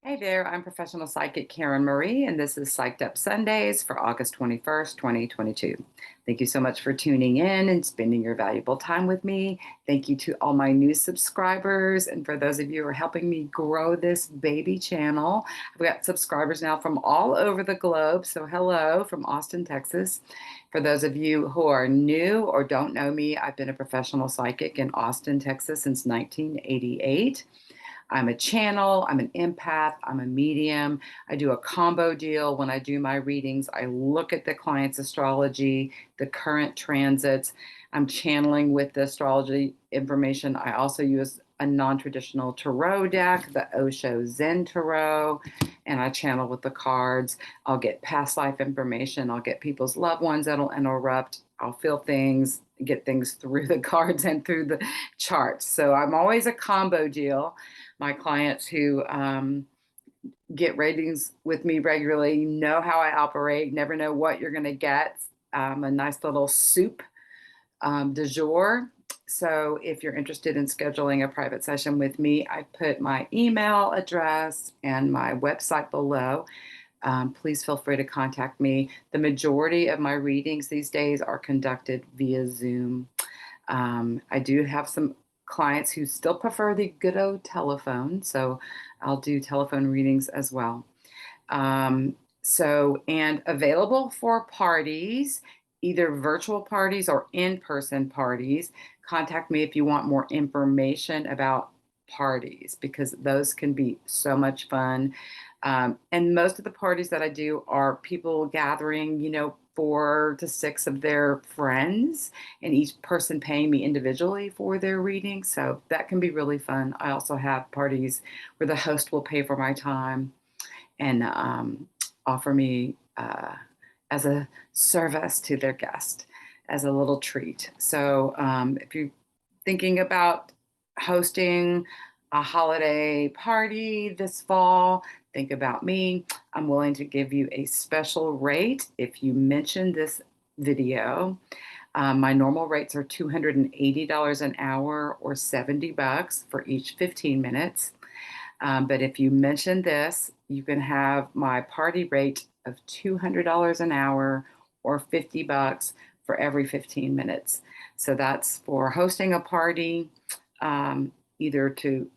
Hey there, I'm professional psychic Karen Marie, and this is Psyched Up Sundays for August 21st, 2022. Thank you so much for tuning in and spending your valuable time with me. Thank you to all my new subscribers, and for those of you who are helping me grow this baby channel. I've got subscribers now from all over the globe, so hello from Austin, Texas. For those of you who are new or don't know me, I've been a professional psychic in Austin, Texas since 1988. I'm a channel, I'm an empath, I'm a medium. I do a combo deal when I do my readings. I look at the client's astrology, the current transits. I'm channeling with the astrology information. I also use a non-traditional tarot deck, the Osho Zen Tarot, and I channel with the cards. I'll get past life information. I'll get people's loved ones that'll interrupt. I'll feel things, get things through the cards and through the charts. So I'm always a combo deal. My clients who get readings with me regularly know how I operate, never know what you're going to get. A nice little soup du jour. So if you're interested in scheduling a private session with me, I put my email address and my website below. Please feel free to contact me. The majority of my readings these days are conducted via Zoom. I do have some clients who still prefer the good old telephone, so I'll do telephone readings as well. And available for parties, either virtual parties or in-person parties. Contact me if you want more information about parties, because those can be so much fun. And most of the parties that I do are people gathering, 4 to 6 of their friends, and each person paying me individually for their reading. So that can be really fun. I also have parties where the host will pay for my time and offer me as a service to their guest as a little treat. So if you're thinking about hosting a holiday party this fall, think about me. I'm willing to give you a special rate if you mention this video. My normal rates are $280 an hour or $70 for each 15 minutes. But if you mention this, you can have my party rate of $200 an hour or $50 for every 15 minutes. So that's for hosting a party, either to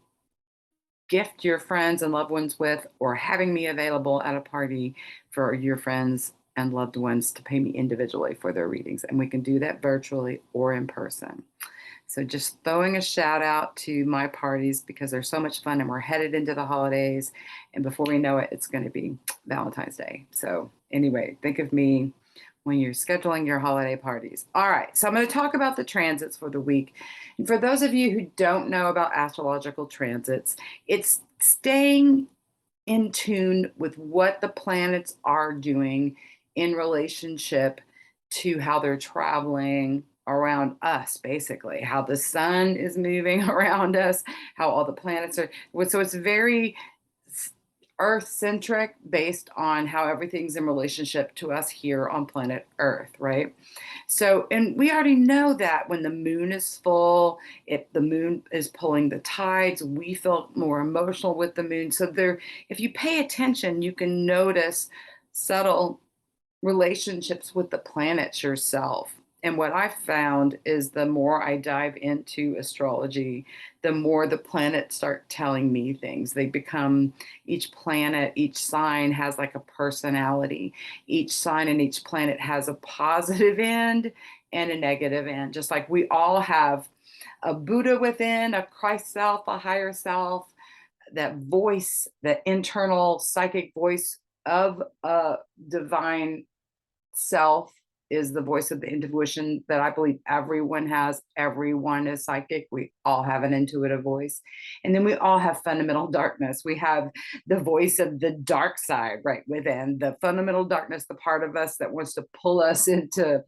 gift your friends and loved ones with, or having me available at a party for your friends and loved ones to pay me individually for their readings. And we can do that virtually or in person. So just throwing a shout out to my parties because they're so much fun and we're headed into the holidays. And before we know it, it's going to be Valentine's Day. So anyway, think of me when you're scheduling your holiday parties. All right, so I'm going to talk about the transits for the week. And for those of you who don't know about astrological transits, it's staying in tune with what the planets are doing in relationship to how they're traveling around us, basically, how the sun is moving around us, how all the planets are. So it's very Earth-centric based on how everything's in relationship to us here on planet Earth, right? So, and we already know that when the moon is full, if the moon is pulling the tides, we feel more emotional with the moon. So there, if you pay attention, you can notice subtle relationships with the planets yourself. And what I found is the more I dive into astrology, the more the planets start telling me things. They become, each planet, each sign has like a personality. Each sign and each planet has a positive end and a negative end. Just like we all have a Buddha within, a Christ self, a higher self, that voice, the internal psychic voice of a divine self is the voice of the intuition that I believe everyone has. Everyone is psychic. We all have an intuitive voice. And then we all have fundamental darkness. We have the voice of the dark side right within, the fundamental darkness, the part of us that wants to pull us into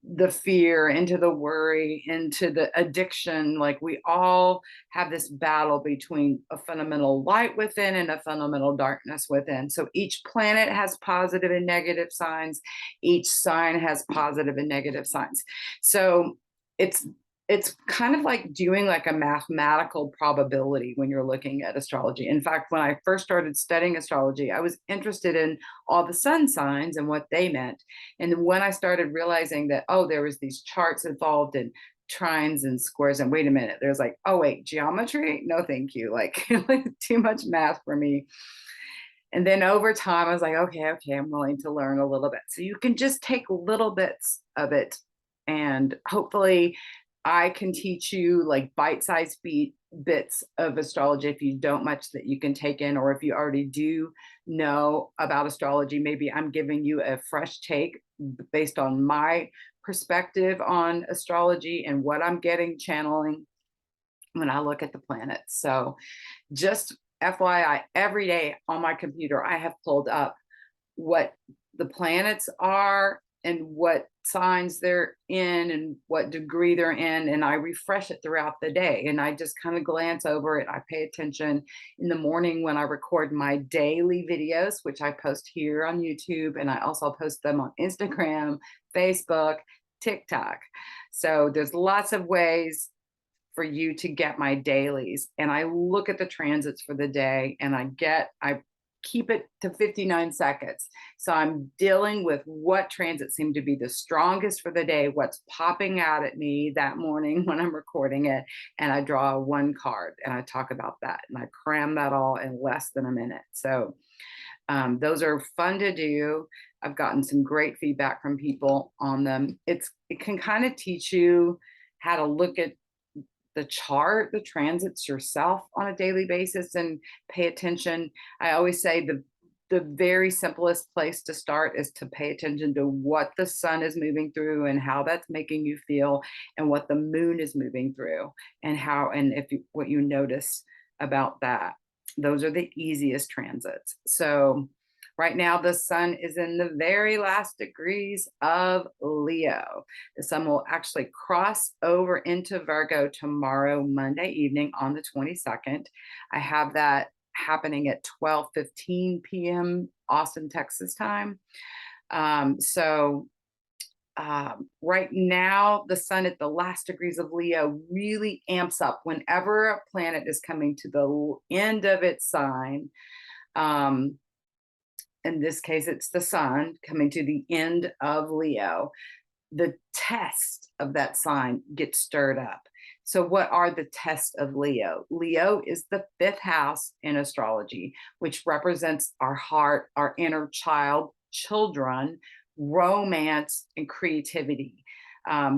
the fear, into the worry, into the addiction. Like we all have this battle between a fundamental light within and a fundamental darkness within. So each planet has positive and negative signs. Each sign has positive and negative signs. So it's It's kind of like doing like a mathematical probability when you're looking at astrology. In fact, when I first started studying astrology, I was interested in all the sun signs and what they meant. And then when I started realizing that, oh, there was these charts involved in trines and squares, and wait a minute, there's like, oh wait, geometry? No, thank you. Like, like too much math for me. And then over time, I was like, okay, okay, I'm willing to learn a little bit. So you can just take little bits of it. And hopefully, I can teach you like bite-sized bits of astrology if you don't much that you can take in, or if you already do know about astrology, maybe I'm giving you a fresh take based on my perspective on astrology and what I'm getting channeling when I look at the planets. So just FYI, every day on my computer, I have pulled up what the planets are and what signs they're in and what degree they're in. And I refresh it throughout the day. And I just kind of glance over it. I pay attention in the morning when I record my daily videos, which I post here on YouTube. And I also post them on Instagram, Facebook, TikTok. So there's lots of ways for you to get my dailies. And I look at the transits for the day and I keep it to 59 seconds. So I'm dealing with what transits seem to be the strongest for the day, what's popping out at me that morning when I'm recording it. And I draw one card and I talk about that. And I cram that all in less than a minute. So those are fun to do. I've gotten some great feedback from people on them. It can kind of teach you how to look at the chart, the transits yourself on a daily basis and pay attention. I always say the very simplest place to start is to pay attention to what the sun is moving through and how that's making you feel, and what the moon is moving through and how, and if you, what you notice about that. Those are the easiest transits. So right now, the sun is in the very last degrees of Leo. The sun will actually cross over into Virgo tomorrow, Monday evening on the 22nd. I have that happening at 12:15 p.m. Austin, Texas time. Right now, the sun at the last degrees of Leo really amps up whenever a planet is coming to the end of its sign. In this case, it's the sun coming to the end of Leo. The test of that sign gets stirred up. So, what are the tests of Leo? Leo is the fifth house in astrology, which represents our heart, our inner child, children, romance, and creativity.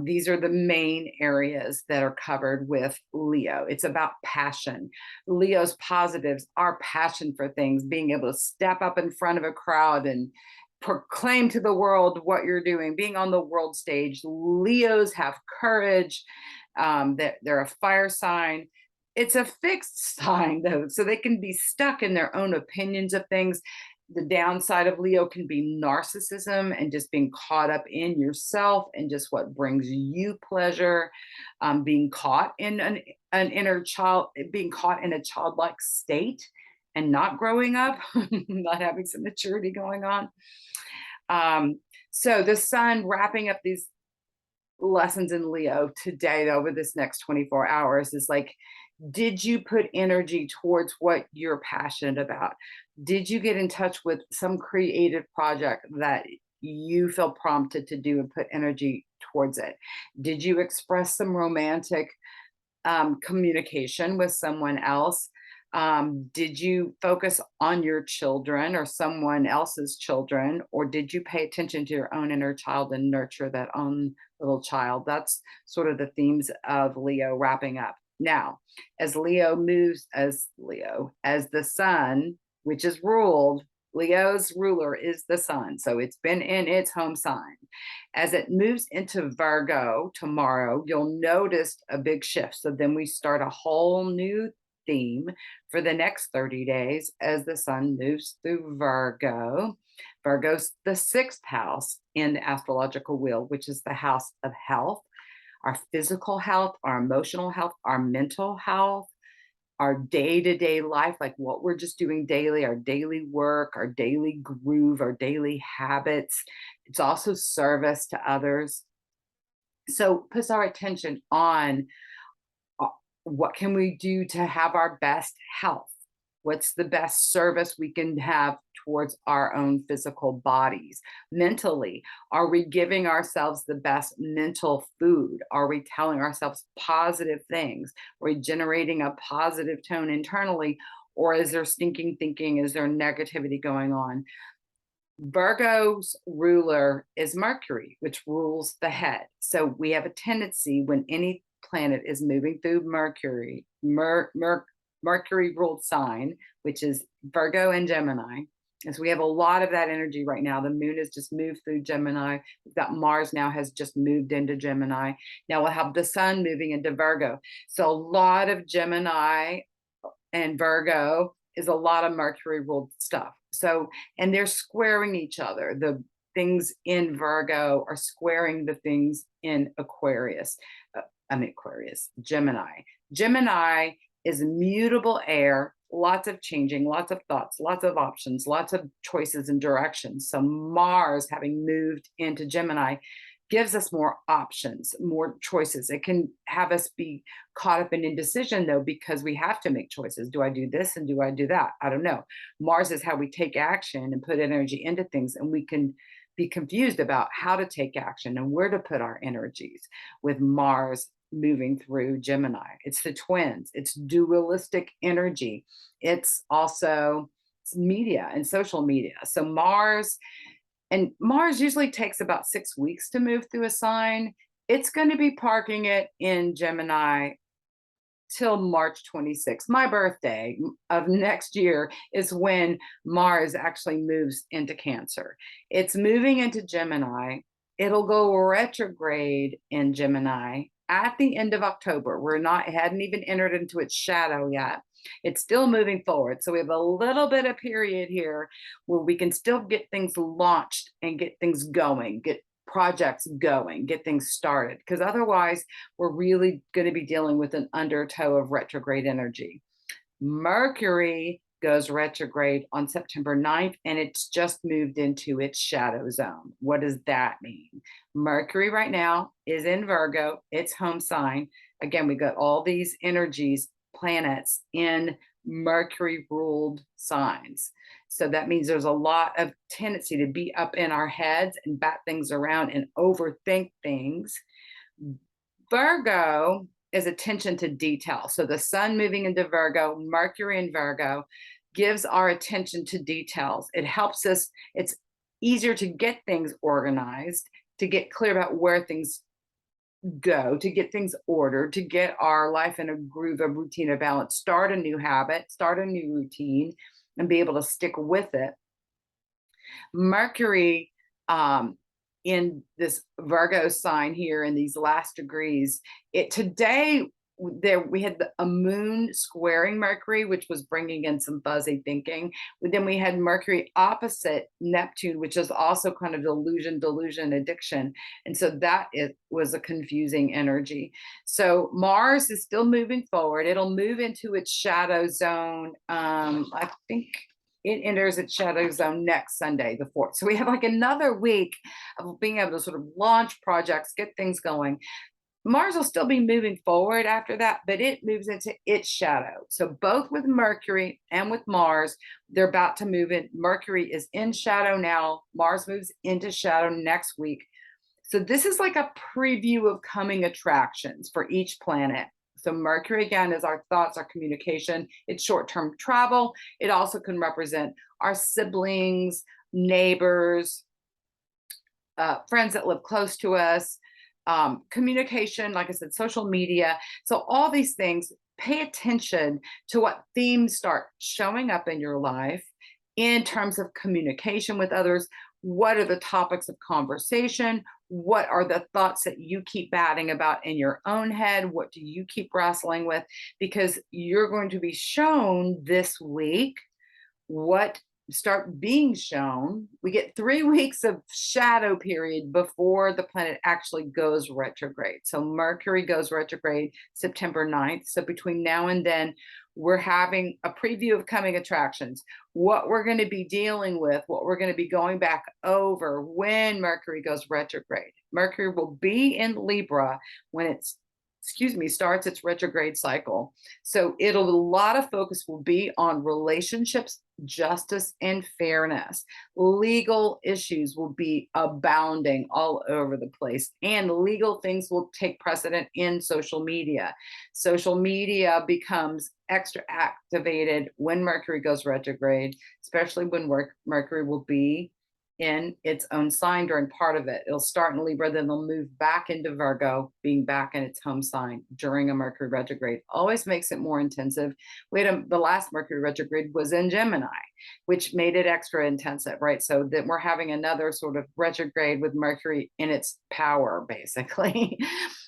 These are the main areas that are covered with Leo. It's about passion. Leo's positives are passion for things, being able to step up in front of a crowd and proclaim to the world what you're doing, being on the world stage. Leos have courage. They're a fire sign. It's a fixed sign, though, so they can be stuck in their own opinions of things. The downside of Leo can be narcissism and just being caught up in yourself and just what brings you pleasure, being caught in an inner child, being caught in a childlike state and not growing up, not having some maturity going on. So the sun wrapping up these lessons in Leo today over this next 24 hours is like, did you put energy towards what you're passionate about? Did you get in touch with some creative project that you feel prompted to do and put energy towards it? Did you express some romantic communication with someone else? Did you focus on your children or someone else's children, or did you pay attention to your own inner child and nurture that own little child? That's sort of the themes of Leo wrapping up. Now, as the sun, which is ruled, Leo's ruler is the sun. So it's been in its home sign. As it moves into Virgo tomorrow, you'll notice a big shift. So then we start a whole new theme for the next 30 days as the sun moves through Virgo. Virgo's the sixth house in the astrological wheel, which is the house of health, our physical health, our emotional health, our mental health, our day-to-day life, like what we're just doing daily, our daily work, our daily groove, our daily habits. It's also service to others. So puts our attention on uh, what can we do to have our best health? What's the best service we can have towards our own physical bodies? Mentally, are we giving ourselves the best mental food? Are we telling ourselves positive things? Are we generating a positive tone internally? Or is there stinking thinking? Is there negativity going on? Virgo's ruler is Mercury, which rules the head. So we have a tendency when any planet is moving through Mercury ruled sign, which is Virgo and Gemini. And so we have a lot of that energy right now. The moon has just moved through Gemini. We've got Mars now has just moved into Gemini. Now we'll have the sun moving into Virgo. So a lot of Gemini and Virgo is a lot of Mercury ruled stuff. So, and they're squaring each other. The things in Virgo are squaring the things in Aquarius. Aquarius, Gemini. Gemini is mutable air, lots of changing, lots of thoughts, lots of options, lots of choices and directions. So Mars having moved into Gemini gives us more options, more choices. It can have us be caught up in indecision though, because we have to make choices. Do I do this and do I do that? I don't know. Mars is how we take action and put energy into things, and we can be confused about how to take action and where to put our energies with Mars moving through Gemini. It's the twins, it's dualistic energy. It's also media and social media. So Mars usually takes about 6 weeks to move through a sign. It's going to be parking it in Gemini till March 26th. My birthday of next year is when Mars actually moves into Cancer. It's moving into Gemini. It'll go retrograde in Gemini at the end of October. It hadn't even entered into its shadow yet. It's still moving forward. So we have a little bit of period here where we can still get things launched and get things going, get projects going, get things started. Because otherwise, we're really going to be dealing with an undertow of retrograde energy. Mercury goes retrograde on September 9th, and it's just moved into its shadow zone. What does that mean? Mercury right now is in Virgo, its home sign. Again, we got all these energies, planets in Mercury ruled signs. So that means there's a lot of tendency to be up in our heads and bat things around and overthink things. Virgo is attention to detail. So the sun moving into Virgo, Mercury in Virgo, gives our attention to details. It helps us, it's easier to get things organized, to get clear about where things go, to get things ordered, to get our life in a groove, a routine, a balance, start a new habit, start a new routine, and be able to stick with it. Mercury in this Virgo sign here in these last degrees, today we had a moon squaring Mercury, which was bringing in some fuzzy thinking. Then we had Mercury opposite Neptune, which is also kind of delusion, addiction. And so was a confusing energy. So Mars is still moving forward. It'll move into its shadow zone. I think it enters its shadow zone next Sunday, the 4th. So we have like another week of being able to sort of launch projects, get things going. Mars will still be moving forward after that, but it moves into its shadow. So both with Mercury and with Mars, they're about to move in. Mercury is in shadow now. Mars moves into shadow next week. So this is like a preview of coming attractions for each planet. So Mercury, again, is our thoughts, our communication. It's short-term travel. It also can represent our siblings, neighbors, friends that live close to us, communication, like I said, social media. So all these things, pay attention to what themes start showing up in your life in terms of communication with others. What are the topics of conversation? What are the thoughts that you keep batting about in your own head? What do you keep wrestling with? Because you're going to be shown this week what start being shown. We get 3 weeks of shadow period before the planet actually goes retrograde. So Mercury goes retrograde September 9th. So between now and then, we're having a preview of coming attractions, what we're going to be dealing with, what we're going to be going back over when Mercury goes retrograde. Mercury will be in Libra when it's, starts its retrograde cycle. So a lot of focus will be on relationships, justice, and fairness. Legal issues will be abounding all over the place, and legal things will take precedent in social media. Social media becomes extra activated when Mercury goes retrograde, especially when Mercury will be in its own sign during part of it. It'll start in Libra, then they'll move back into Virgo, being back in its home sign during a Mercury retrograde. Always makes it more intensive. The last Mercury retrograde was in Gemini, which made it extra intensive, right? So that we're having another sort of retrograde with Mercury in its power, basically.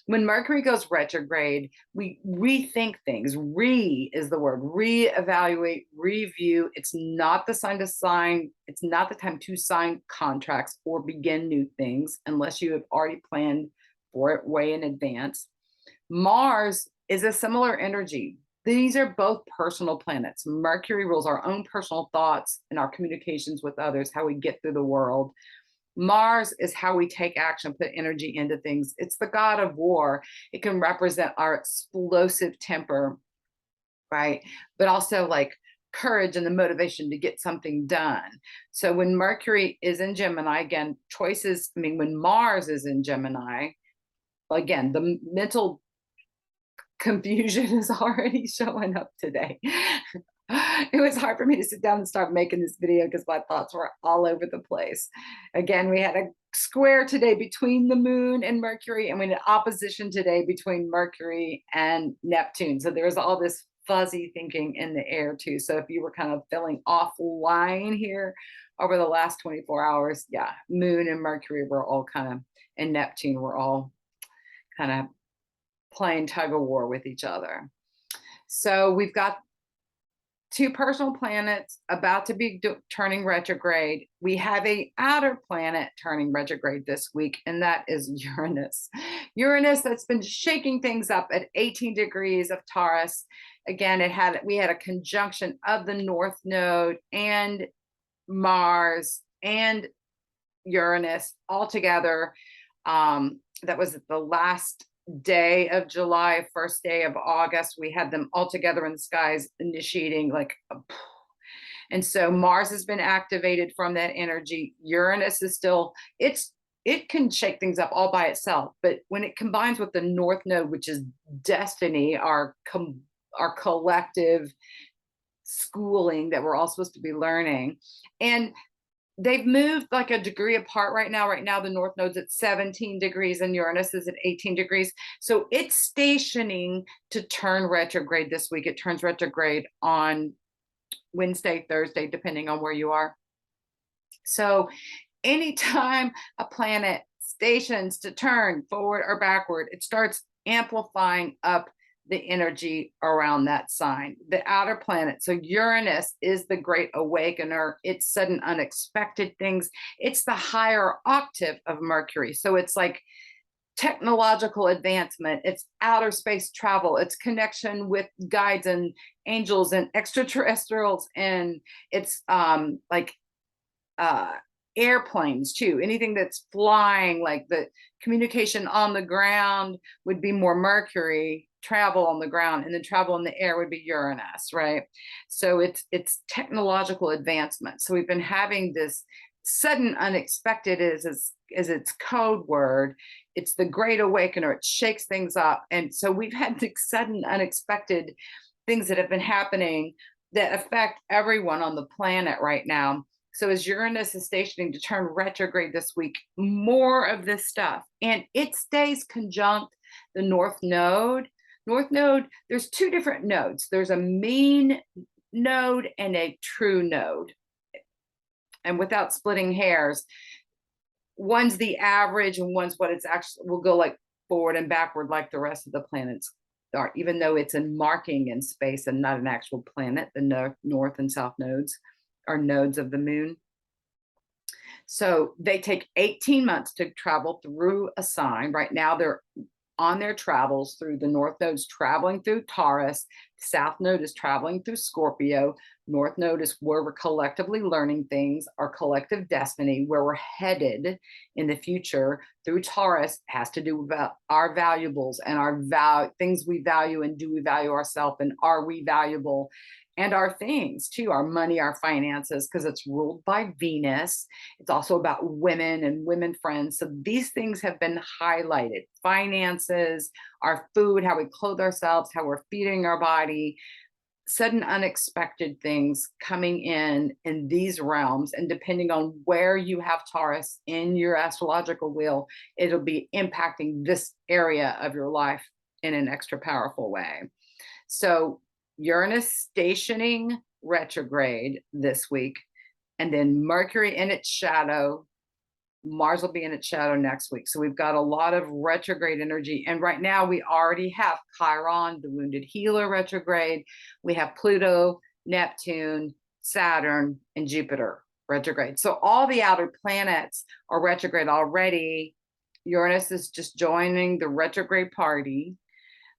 When Mercury goes retrograde, we rethink things. Is the word. Reevaluate, review. It's not the time to sign contracts or begin new things unless you have already planned for it way in advance. Mars is a similar energy. These are both personal planets. Mercury rules our own personal thoughts and our communications with others, how we get through the world. Mars is how we take action, put energy into things. It's the god of war. It can represent our explosive temper, right? But also like courage and the motivation to get something done. So when Mercury is in Gemini, again, when Mars is in Gemini, again, the mental confusion is already showing up today. It was hard for me to sit down and start making this video because my thoughts were all over the place. Again, we had a square today between the moon and Mercury, and we had an opposition today between Mercury and Neptune. So there's all this fuzzy thinking in the air too. So if you were kind of feeling offline here over the last 24 hours, yeah, moon and Mercury were all and Neptune were all kind of playing tug of war with each other. So we've got two personal planets about to be turning retrograde. We have a outer planet turning retrograde this week, and that is Uranus. Uranus that's been shaking things up at 18 degrees of Taurus. Again, we had a conjunction of the North Node and Mars and Uranus all together. That was the last day of July, first day of August. We had them all together in the skies, initiating and so Mars has been activated from that energy. Uranus is still, it can shake things up all by itself, but when it combines with the North Node, which is destiny, our collective schooling that we're all supposed to be learning, and they've moved like a degree apart right now. Right now, the North Node's at 17 degrees and Uranus is at 18 degrees. So it's stationing to turn retrograde this week. It turns retrograde on Wednesday, Thursday, depending on where you are. So anytime a planet stations to turn forward or backward, it starts amplifying up the energy around that sign, the outer planet. So Uranus is the great awakener. It's sudden unexpected things. It's the higher octave of Mercury. So it's like technological advancement. It's outer space travel. It's connection with guides and angels and extraterrestrials. And it's airplanes too. Anything that's flying, like the communication on the ground would be more Mercury. Travel on the ground, and then travel in the air would be Uranus, right? So it's technological advancement. So we've been having this sudden unexpected is its code word. It's the great awakener. It shakes things up. And so we've had the sudden unexpected things that have been happening that affect everyone on the planet right now. So as Uranus is stationing to turn retrograde this week, more of this stuff, and it stays conjunct the North Node. North Node, there's two different nodes. There's a mean node and a true node. And without splitting hairs, one's the average and one's what it's actually will go like forward and backward like the rest of the planets are, even though it's a marking in space and not an actual planet. The north and south nodes are nodes of the moon. So they take 18 months to travel through a sign. Right now, they're on their travels through the North Node's traveling through Taurus, South Node is traveling through Scorpio, North Node is where we're collectively learning things, our collective destiny, where we're headed in the future through Taurus has to do with our valuables and our things we value, and do we value ourselves, and are we valuable, and our things too, our money, our finances, because it's ruled by Venus. It's also about women and women friends. So these things have been highlighted: finances, our food, how we clothe ourselves, how we're feeding our body, sudden unexpected things coming in these realms. And depending on where you have Taurus in your astrological wheel, it'll be impacting this area of your life in an extra powerful way. So Uranus stationing retrograde this week, and then Mercury in its shadow. Mars will be in its shadow next week. So we've got a lot of retrograde energy. And right now we already have Chiron, the wounded healer, retrograde. We have Pluto, Neptune, Saturn, and Jupiter retrograde. So all the outer planets are retrograde already. Uranus is just joining the retrograde party.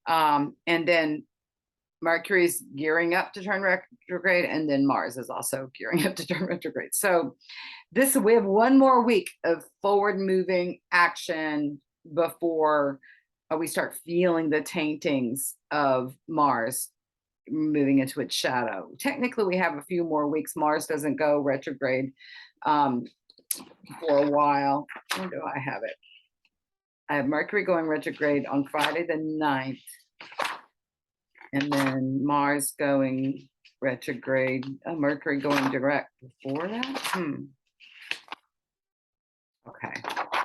And then Mercury's gearing up to turn retrograde, and then Mars is also gearing up to turn retrograde. So we have one more week of forward moving action before we start feeling the taintings of Mars moving into its shadow. Technically, we have a few more weeks. Mars doesn't go retrograde for a while. Where do I have it? I have Mercury going retrograde on Friday the 9th. And then Mars going retrograde, Mercury going direct before that. Okay. I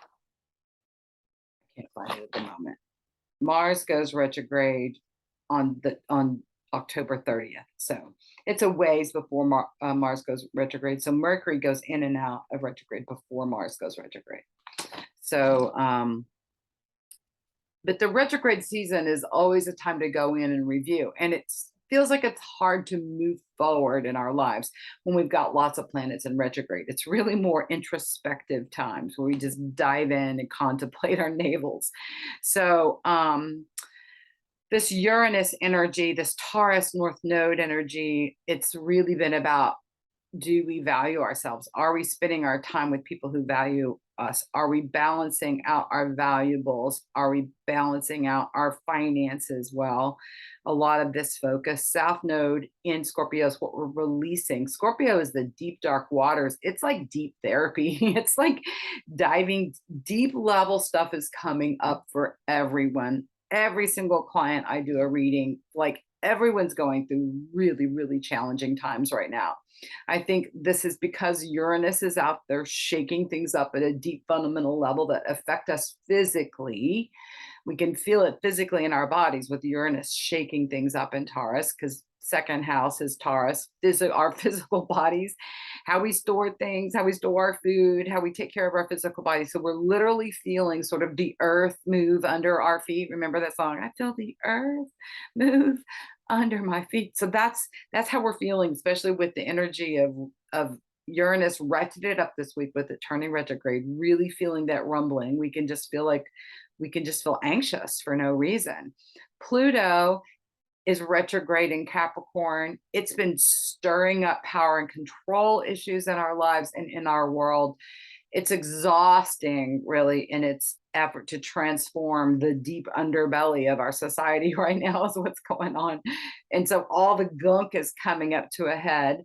can't find it at the moment. Mars goes retrograde on October 30th. So it's a ways before Mars goes retrograde. So Mercury goes in and out of retrograde before Mars goes retrograde. So, but the retrograde season is always a time to go in and review. And it feels like it's hard to move forward in our lives when we've got lots of planets in retrograde. It's really more introspective times where we just dive in and contemplate our navels. So this Uranus energy, this Taurus North Node energy, it's really been about, do we value ourselves? Are we spending our time with people who value us? Are we balancing out our valuables? Are we balancing out our finances well? A lot of this focus. South Node in Scorpio is what we're releasing. Scorpio is the deep, dark waters. It's like deep therapy. It's like diving deep level stuff is coming up for everyone. Every single client I do a reading, like everyone's going through really, really challenging times right now. I think this is because Uranus is out there shaking things up at a deep fundamental level that affect us physically. We can feel it physically in our bodies with Uranus shaking things up in Taurus, because second house is Taurus, our physical bodies, how we store things, how we store our food, how we take care of our physical bodies. So we're literally feeling sort of the earth move under our feet. Remember that song? I feel the earth move under my feet. So that's how we're feeling, especially with the energy of Uranus ratcheted it up this week with it turning retrograde, really feeling that rumbling. We can just feel anxious for no reason. Pluto is retrograde in Capricorn. It's been stirring up power and control issues in our lives and in our world. It's exhausting, really, in its effort to transform the deep underbelly of our society right now is what's going on. And so all the gunk is coming up to a head.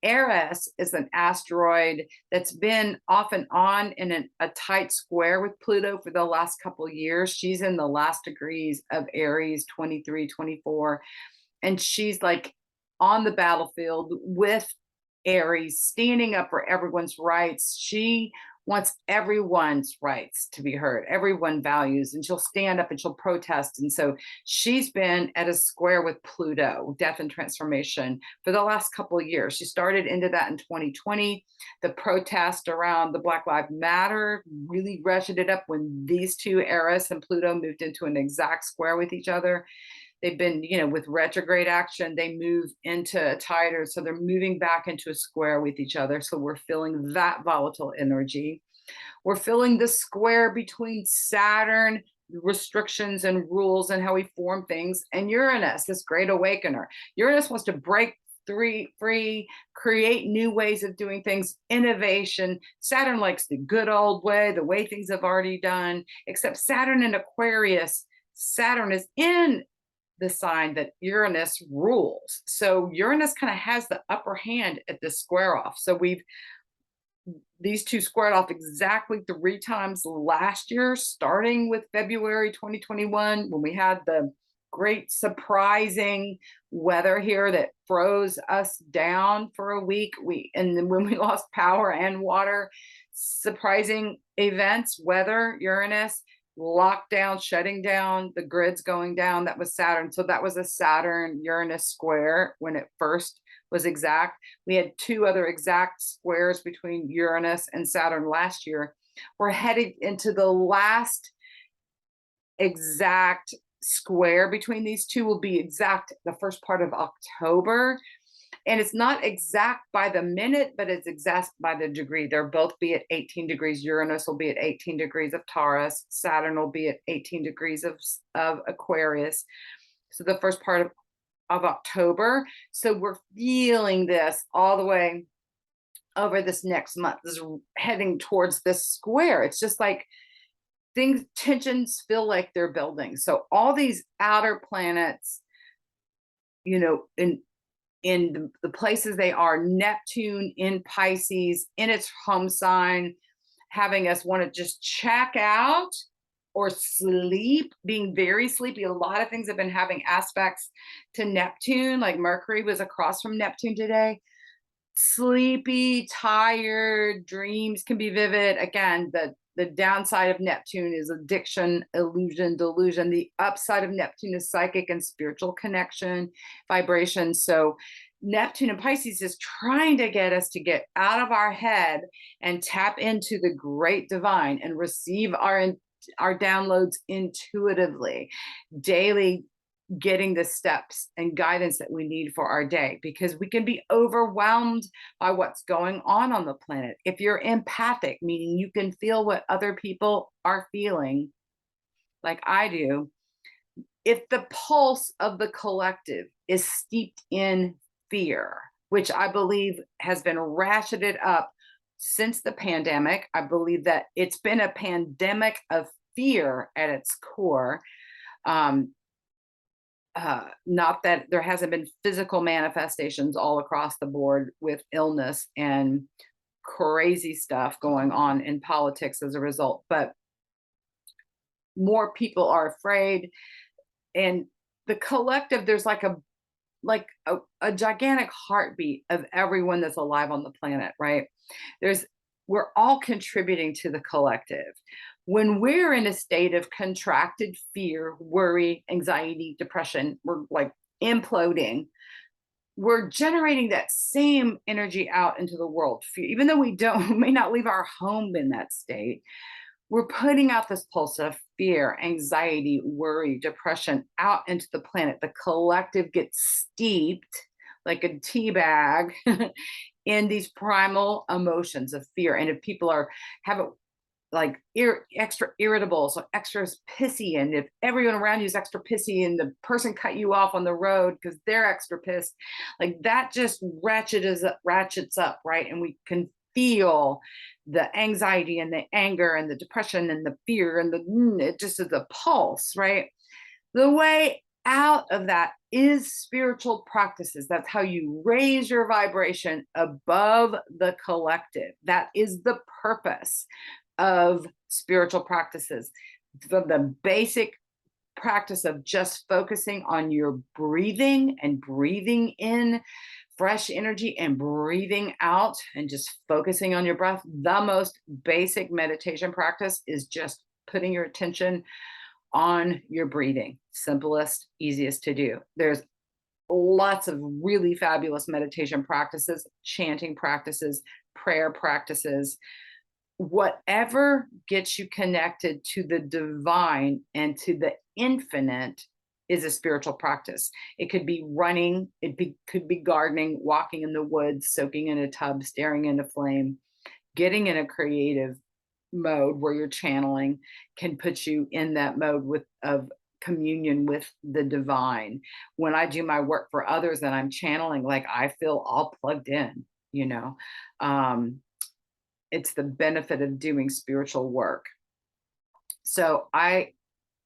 Aries is an asteroid that's been off and on in a tight square with Pluto for the last couple of years. She's in the last degrees of Aries, 23, 24. And she's like on the battlefield with Aries, standing up for everyone's rights. She wants everyone's rights to be heard. Everyone values, and she'll stand up and she'll protest. And so she's been at a square with Pluto, death and transformation, for the last couple of years. She started into that in 2020. The protest around the Black Lives Matter really ratcheted up when these two, Eris and Pluto, moved into an exact square with each other. They've been, with retrograde action, they move into a tighter, so they're moving back into a square with each other. So we're feeling that volatile energy. We're feeling the square between Saturn restrictions and rules and how we form things. And Uranus, this great awakener, Uranus wants to break free, create new ways of doing things, innovation. Saturn likes the good old way, the way things have already done, except Saturn in Aquarius, Saturn is in the sign that Uranus rules. So Uranus kind of has the upper hand at this square off. So these two squared off exactly 3 times last year, starting with February 2021, when we had the great surprising weather here that froze us down for a week. And then when we lost power and water, surprising events, weather, Uranus, lockdown, shutting down, the grids going down. That was Saturn. So that was a Saturn Uranus square when it first was exact. We had 2 other exact squares between Uranus and Saturn last year. We're heading into the last exact square between these two, will be exact the first part of October. And it's not exact by the minute, but it's exact by the degree. They'll both be at 18 degrees. Uranus will be at 18 degrees of Taurus. Saturn will be at 18 degrees of Aquarius. So the first part of October. So we're feeling this all the way over this next month. This is heading towards this square. It's just like tensions feel like they're building. So all these outer planets, in the places they are, Neptune in Pisces, in its home sign, having us want to just check out or sleep, being very sleepy. A lot of things have been having aspects to Neptune, like Mercury was across from Neptune today. Sleepy, tired, dreams can be vivid. Again, the downside of Neptune is addiction, illusion, delusion. The upside of Neptune is psychic and spiritual connection, vibration. So Neptune and Pisces is trying to get us to get out of our head and tap into the great divine and receive our downloads intuitively, daily, getting the steps and guidance that we need for our day, because we can be overwhelmed by what's going on the planet. If you're empathic, meaning you can feel what other people are feeling, like I do, if the pulse of the collective is steeped in fear, which I believe has been ratcheted up since the pandemic, I believe that it's been a pandemic of fear at its core. Not that there hasn't been physical manifestations all across the board with illness and crazy stuff going on in politics as a result, but more people are afraid. And the collective, there's like a gigantic heartbeat of everyone that's alive on the planet, right? We're all contributing to the collective. When we're in a state of contracted fear, worry, anxiety, depression, we're like imploding. We're generating that same energy out into the world. Even though we may not leave our home in that state, we're putting out this pulse of fear, anxiety, worry, depression out into the planet. The collective gets steeped like a tea bag in these primal emotions of fear. And if people have like extra irritable, so extra pissy, and if everyone around you is extra pissy and the person cut you off on the road because they're extra pissed, like that just ratchets up, right? And we can feel the anxiety and the anger and the depression and the fear and it just is a pulse, right? The way out of that is spiritual practices. That's how you raise your vibration above the collective. That is the purpose of spiritual practices. The basic practice of just focusing on your breathing and breathing in fresh energy and breathing out and just focusing on your breath. The most basic meditation practice is just putting your attention on your breathing. Simplest, easiest to do. There's lots of really fabulous meditation practices, chanting practices, prayer practices. Whatever gets you connected to the divine and to the infinite is a spiritual practice. It could be running, could be gardening, walking in the woods, soaking in a tub, staring in a flame, getting in a creative mode where you're channeling can put you in that mode of communion with the divine. When I do my work for others and I'm channeling, like I feel all plugged in, you know. Um, it's the benefit of doing spiritual work. So I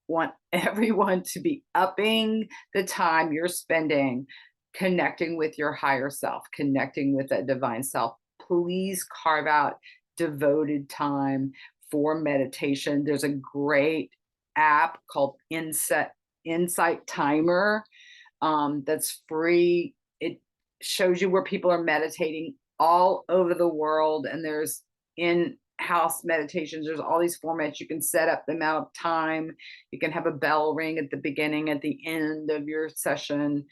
want everyone to be upping the time you're spending connecting with your higher self, connecting with that divine self. Please carve out devoted time for meditation. There's a great app called Insight Timer that's free. It shows you where people are meditating all over the world, and there's in-house meditations. There's all these formats. You can set up the amount of time. You can have a bell ring at the beginning, at the end of your session,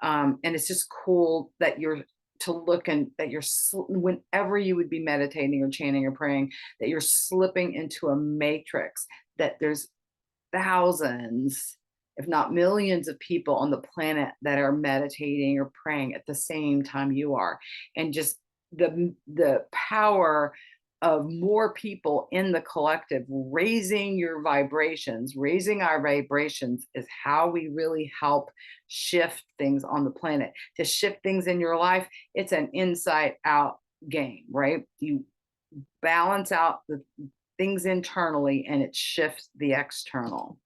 and it's just cool that you're to look and that whenever you would be meditating or chanting or praying, that you're slipping into a matrix, that there's thousands, if not millions of people on the planet that are meditating or praying at the same time you are. And just the power of more people in the collective raising your vibrations, raising our vibrations is how we really help shift things on the planet. To shift things in your life, it's an inside out game, right? You balance out the things internally and it shifts the external.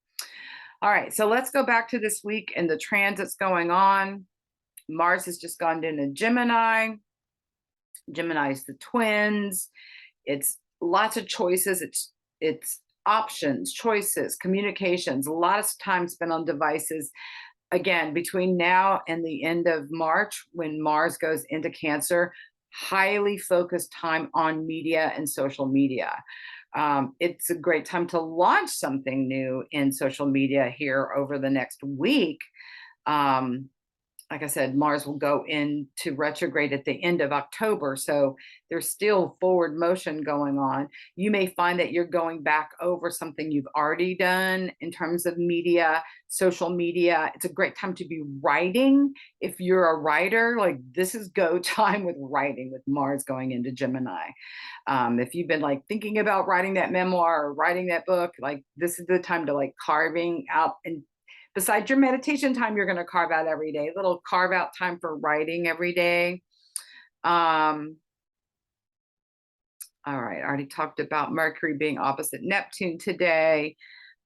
All right, so let's go back to this week and the transits going on. Mars has just gone into Gemini. Gemini is the twins. It's lots of choices. It's options, choices, communications, a lot of time spent on devices. Again, between now and the end of March, when Mars goes into Cancer, highly focused time on media and social media. It's a great time to launch something new in social media here over the next week. Like I said, Mars will go into retrograde at the end of October. So there's still forward motion going on. You may find that you're going back over something you've already done in terms of media, social media. It's a great time to be writing. If you're a writer, like this is go time with writing with Mars going into Gemini. If you've been like thinking about writing that memoir or writing that book, like this is the time to like carving out, and besides your meditation time, you're going to carve out every day, little carve out time for writing every day. All right, I already talked about Mercury being opposite Neptune today.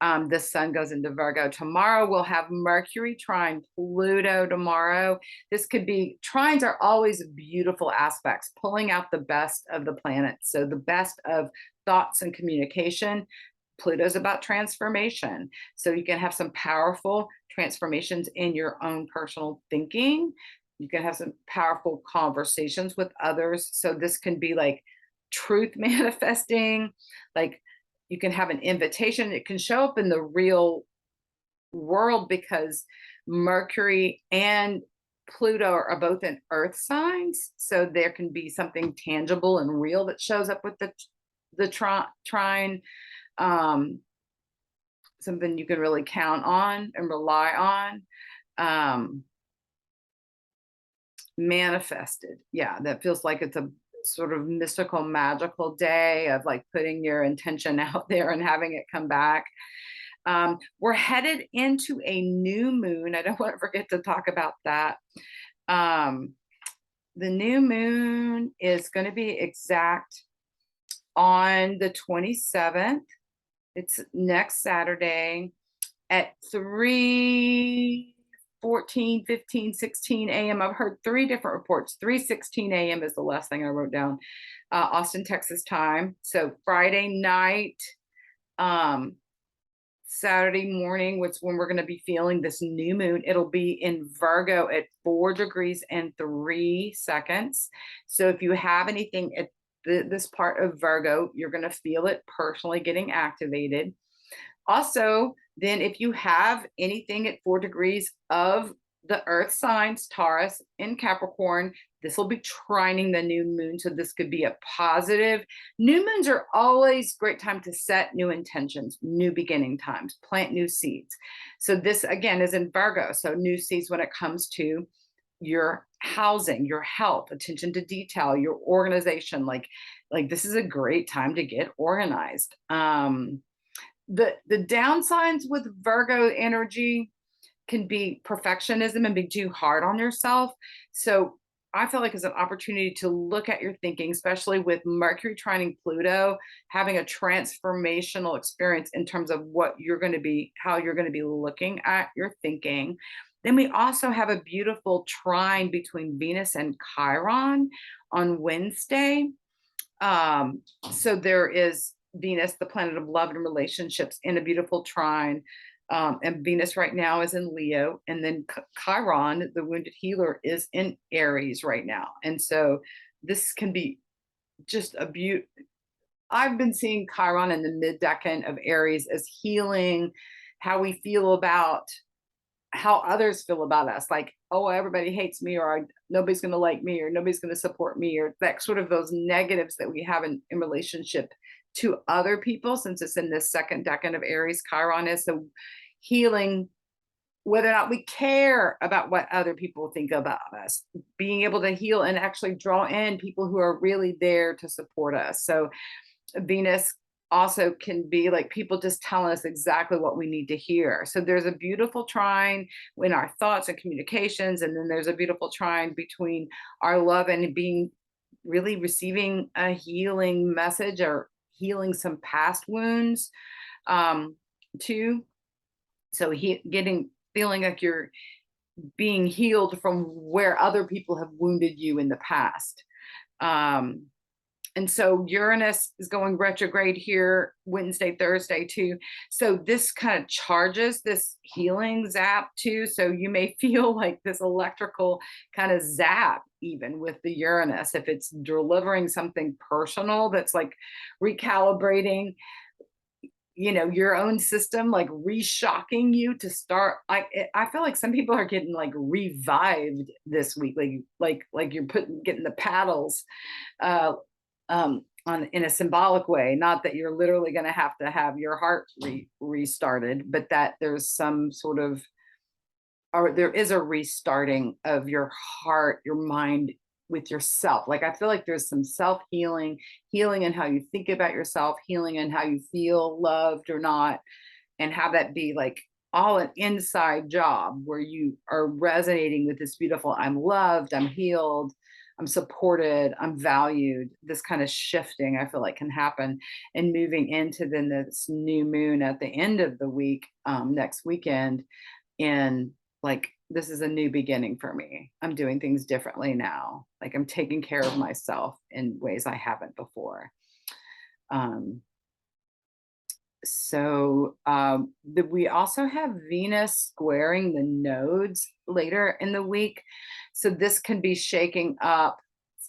The sun goes into Virgo tomorrow. We'll have Mercury trine Pluto tomorrow. This could be, trines are always beautiful aspects, pulling out the best of the planets. So the best of thoughts and communication. Pluto's about transformation. So you can have some powerful transformations in your own personal thinking. You can have some powerful conversations with others. So this can be like truth manifesting, like you can have an invitation. It can show up in the real world because Mercury and Pluto are both in earth signs. So there can be something tangible and real that shows up with the trine. Something you can really count on and rely on. Manifested. Yeah, that feels like it's a sort of mystical, magical day of like putting your intention out there and having it come back. We're headed into a new moon. I don't want to forget to talk about that. The new moon is going to be exact on the 27th. It's next Saturday at 3:14, 15, 16 a.m. I've heard three different reports. 3:16 a.m. is the last thing I wrote down. Austin, Texas time. So Friday night, Saturday morning, which when we're going to be feeling this new moon. It'll be in Virgo at 4 degrees and 3 seconds. So if you have anything at this part of Virgo, you're going to feel it personally getting activated. Also, then if you have anything at 4 degrees of the earth signs, Taurus and Capricorn, this will be trining the new moon. So this could be a positive. New moons are always great time to set new intentions, new beginning times, plant new seeds. So this again is in Virgo. So new seeds when it comes to your housing, your health, attention to detail, your organization. Like this is a great time to get organized. The downsides with Virgo energy can be perfectionism and be too hard on yourself. So I feel like it's an opportunity to look at your thinking, especially with Mercury trining Pluto, having a transformational experience in terms of what you're going to be, how you're going to be looking at your thinking. Then we also have a beautiful trine between Venus and Chiron on Wednesday. Um, so there is Venus, the planet of love and relationships, in a beautiful trine. And Venus right now is in Leo, and then Chiron, the wounded healer, is in Aries right now. And so this can be just a beaut. I've been seeing Chiron in the mid decan of Aries as healing how we feel about how others feel about us, like, oh, everybody hates me, or nobody's going to like me, or nobody's going to support me, or that sort of those negatives that we have in relationship to other people, since it's in this second decan of Aries. Chiron is so healing whether or not we care about what other people think about us, being able to heal and actually draw in people who are really there to support us. So Venus also can be like people just telling us exactly what we need to hear. So there's a beautiful trine in our thoughts and communications, and then there's a beautiful trine between our love and being really receiving a healing message or healing some past wounds too. So getting feeling like you're being healed from where other people have wounded you in the past. And so Uranus is going retrograde here Wednesday, Thursday too. So this kind of charges this healing zap too. So you may feel like this electrical kind of zap even with the Uranus, if it's delivering something personal that's like recalibrating, your own system, like reshocking you to start. I feel like some people are getting like revived this week, like you're getting the paddles on in a symbolic way, not that you're literally going to have your heart restarted, but that there's some sort of, or there is a restarting of your heart, your mind, with yourself. Like I feel like there's some self-healing, healing in how you think about yourself, healing in how you feel loved or not, and have that be like all an inside job where you are resonating with this beautiful, I'm loved, I'm healed, I'm supported, I'm valued. This kind of shifting I feel like can happen, and moving into then this new moon at the end of the week, next weekend. And like, this is a new beginning for me. I'm doing things differently now. Like I'm taking care of myself in ways I haven't before. Um, we also have Venus squaring the nodes later in the week. So this can be shaking up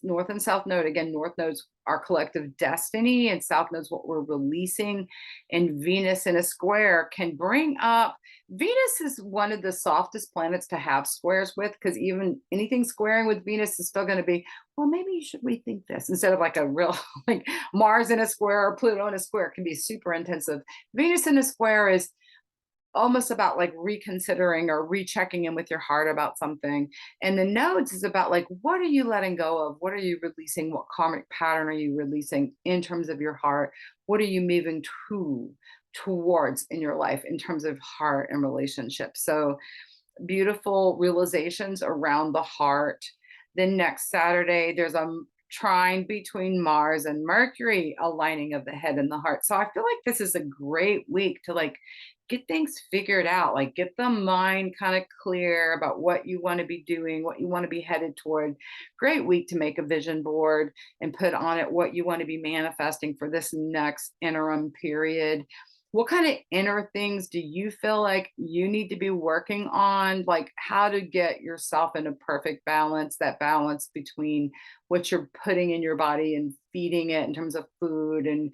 North and South Node. Again, North Node's our collective destiny, and South Node's what we're releasing. And Venus in a square can bring up, Venus is one of the softest planets to have squares with, because even anything squaring with Venus is still going to be, well, maybe you should rethink this, instead of like a real, like Mars in a square or Pluto in a square can be super intensive. Venus in a square is almost about like reconsidering or rechecking in with your heart about something. And the nodes is about like, what are you letting go of? What are you releasing? What karmic pattern are you releasing in terms of your heart? What are you moving towards in your life in terms of heart and relationships? So beautiful realizations around the heart. Then next Saturday, there's a trine between Mars and Mercury, aligning of the head and the heart. So I feel like this is a great week to like get things figured out, like get the mind kind of clear about what you want to be doing, what you want to be headed toward. Great week to make a vision board and put on it what you want to be manifesting for this next interim period. What kind of inner things do you feel like you need to be working on? Like how to get yourself in a perfect balance, that balance between what you're putting in your body and feeding it in terms of food and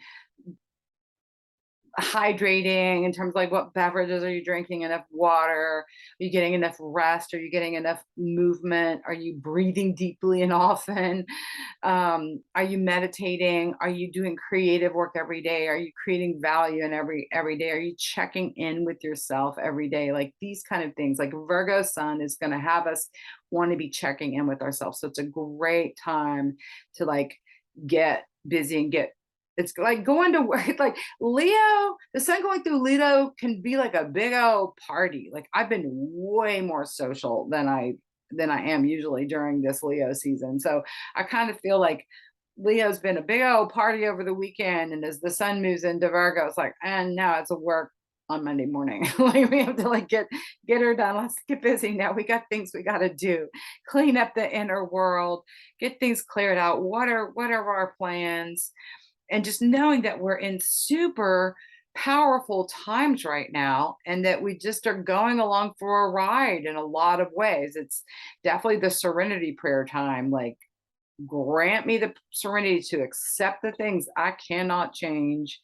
hydrating in terms of like what beverages are you drinking, enough water, are you getting enough rest, are you getting enough movement, are you breathing deeply and often, are you meditating, are you doing creative work every day, are you creating value in every day, are you checking in with yourself every day, like these kind of things. Like Virgo sun is going to have us want to be checking in with ourselves, so it's a great time to like get busy and get, it's like going to work. Like Leo, the sun going through Leo can be like a big old party. Like I've been way more social than I am usually during this Leo season. So I kind of feel like Leo's been a big old party over the weekend, and as the sun moves into Virgo, it's like, and now it's a work on Monday morning. Like we have to like get her done. Let's get busy now. We got things we got to do. Clean up the inner world, get things cleared out. What are our plans? And just knowing that we're in super powerful times right now, and that we just are going along for a ride in a lot of ways. It's definitely the serenity prayer time. Like, grant me the serenity to accept the things I cannot change,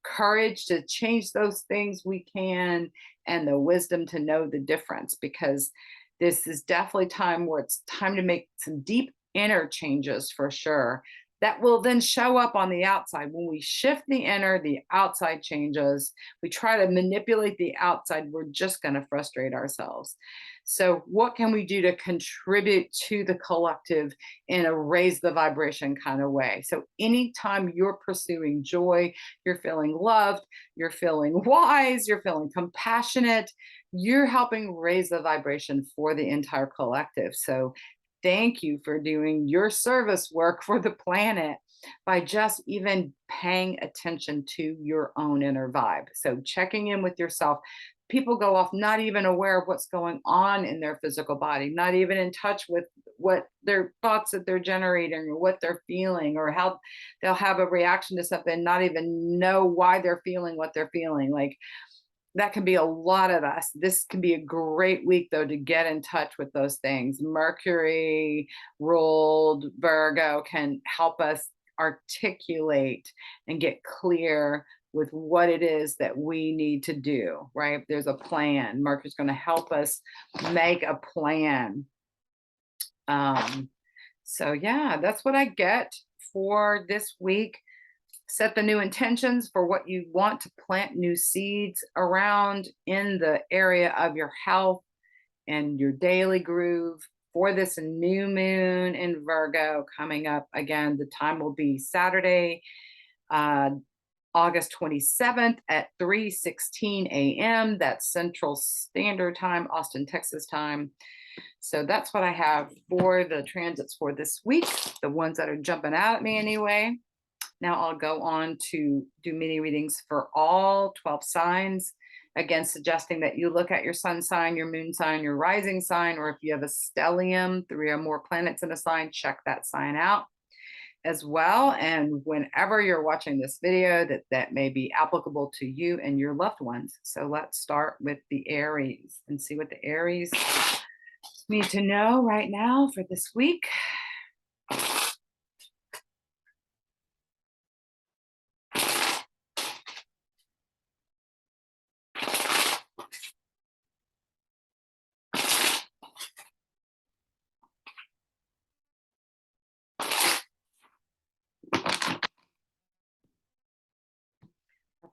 courage to change those things we can, and the wisdom to know the difference, because this is definitely time where it's time to make some deep inner changes for sure, that will then show up on the outside. When we shift the inner, the outside changes. We try to manipulate the outside, we're just going to frustrate ourselves. So what can we do to contribute to the collective in a raise the vibration kind of way? So anytime you're pursuing joy, you're feeling loved, you're feeling wise, you're feeling compassionate, you're helping raise the vibration for the entire collective. So thank you for doing your service work for the planet by just even paying attention to your own inner vibe. So checking in with yourself. People go off not even aware of what's going on in their physical body, not even in touch with what their thoughts that they're generating or what they're feeling, or how they'll have a reaction to something, not even know why they're feeling what they're feeling. Like that can be a lot of us. This can be a great week, though, to get in touch with those things. Mercury ruled Virgo can help us articulate and get clear with what it is that we need to do, right? There's a plan. Mercury's going to help us make a plan. So, yeah, that's what I get for this week. Set the new intentions for what you want to plant new seeds around in the area of your health and your daily groove for this new moon in Virgo coming up. Again, the time will be Saturday, August 27th at 3:16 a.m. That's Central Standard Time, Austin, Texas time. So that's what I have for the transits for this week, the ones that are jumping out at me anyway. Now I'll go on to do mini readings for all 12 signs. Again, suggesting that you look at your sun sign, your moon sign, your rising sign, or if you have a stellium, 3 or more planets in a sign, check that sign out as well. And whenever you're watching this video, that may be applicable to you and your loved ones. So let's start with the Aries and see what the Aries need to know right now for this week.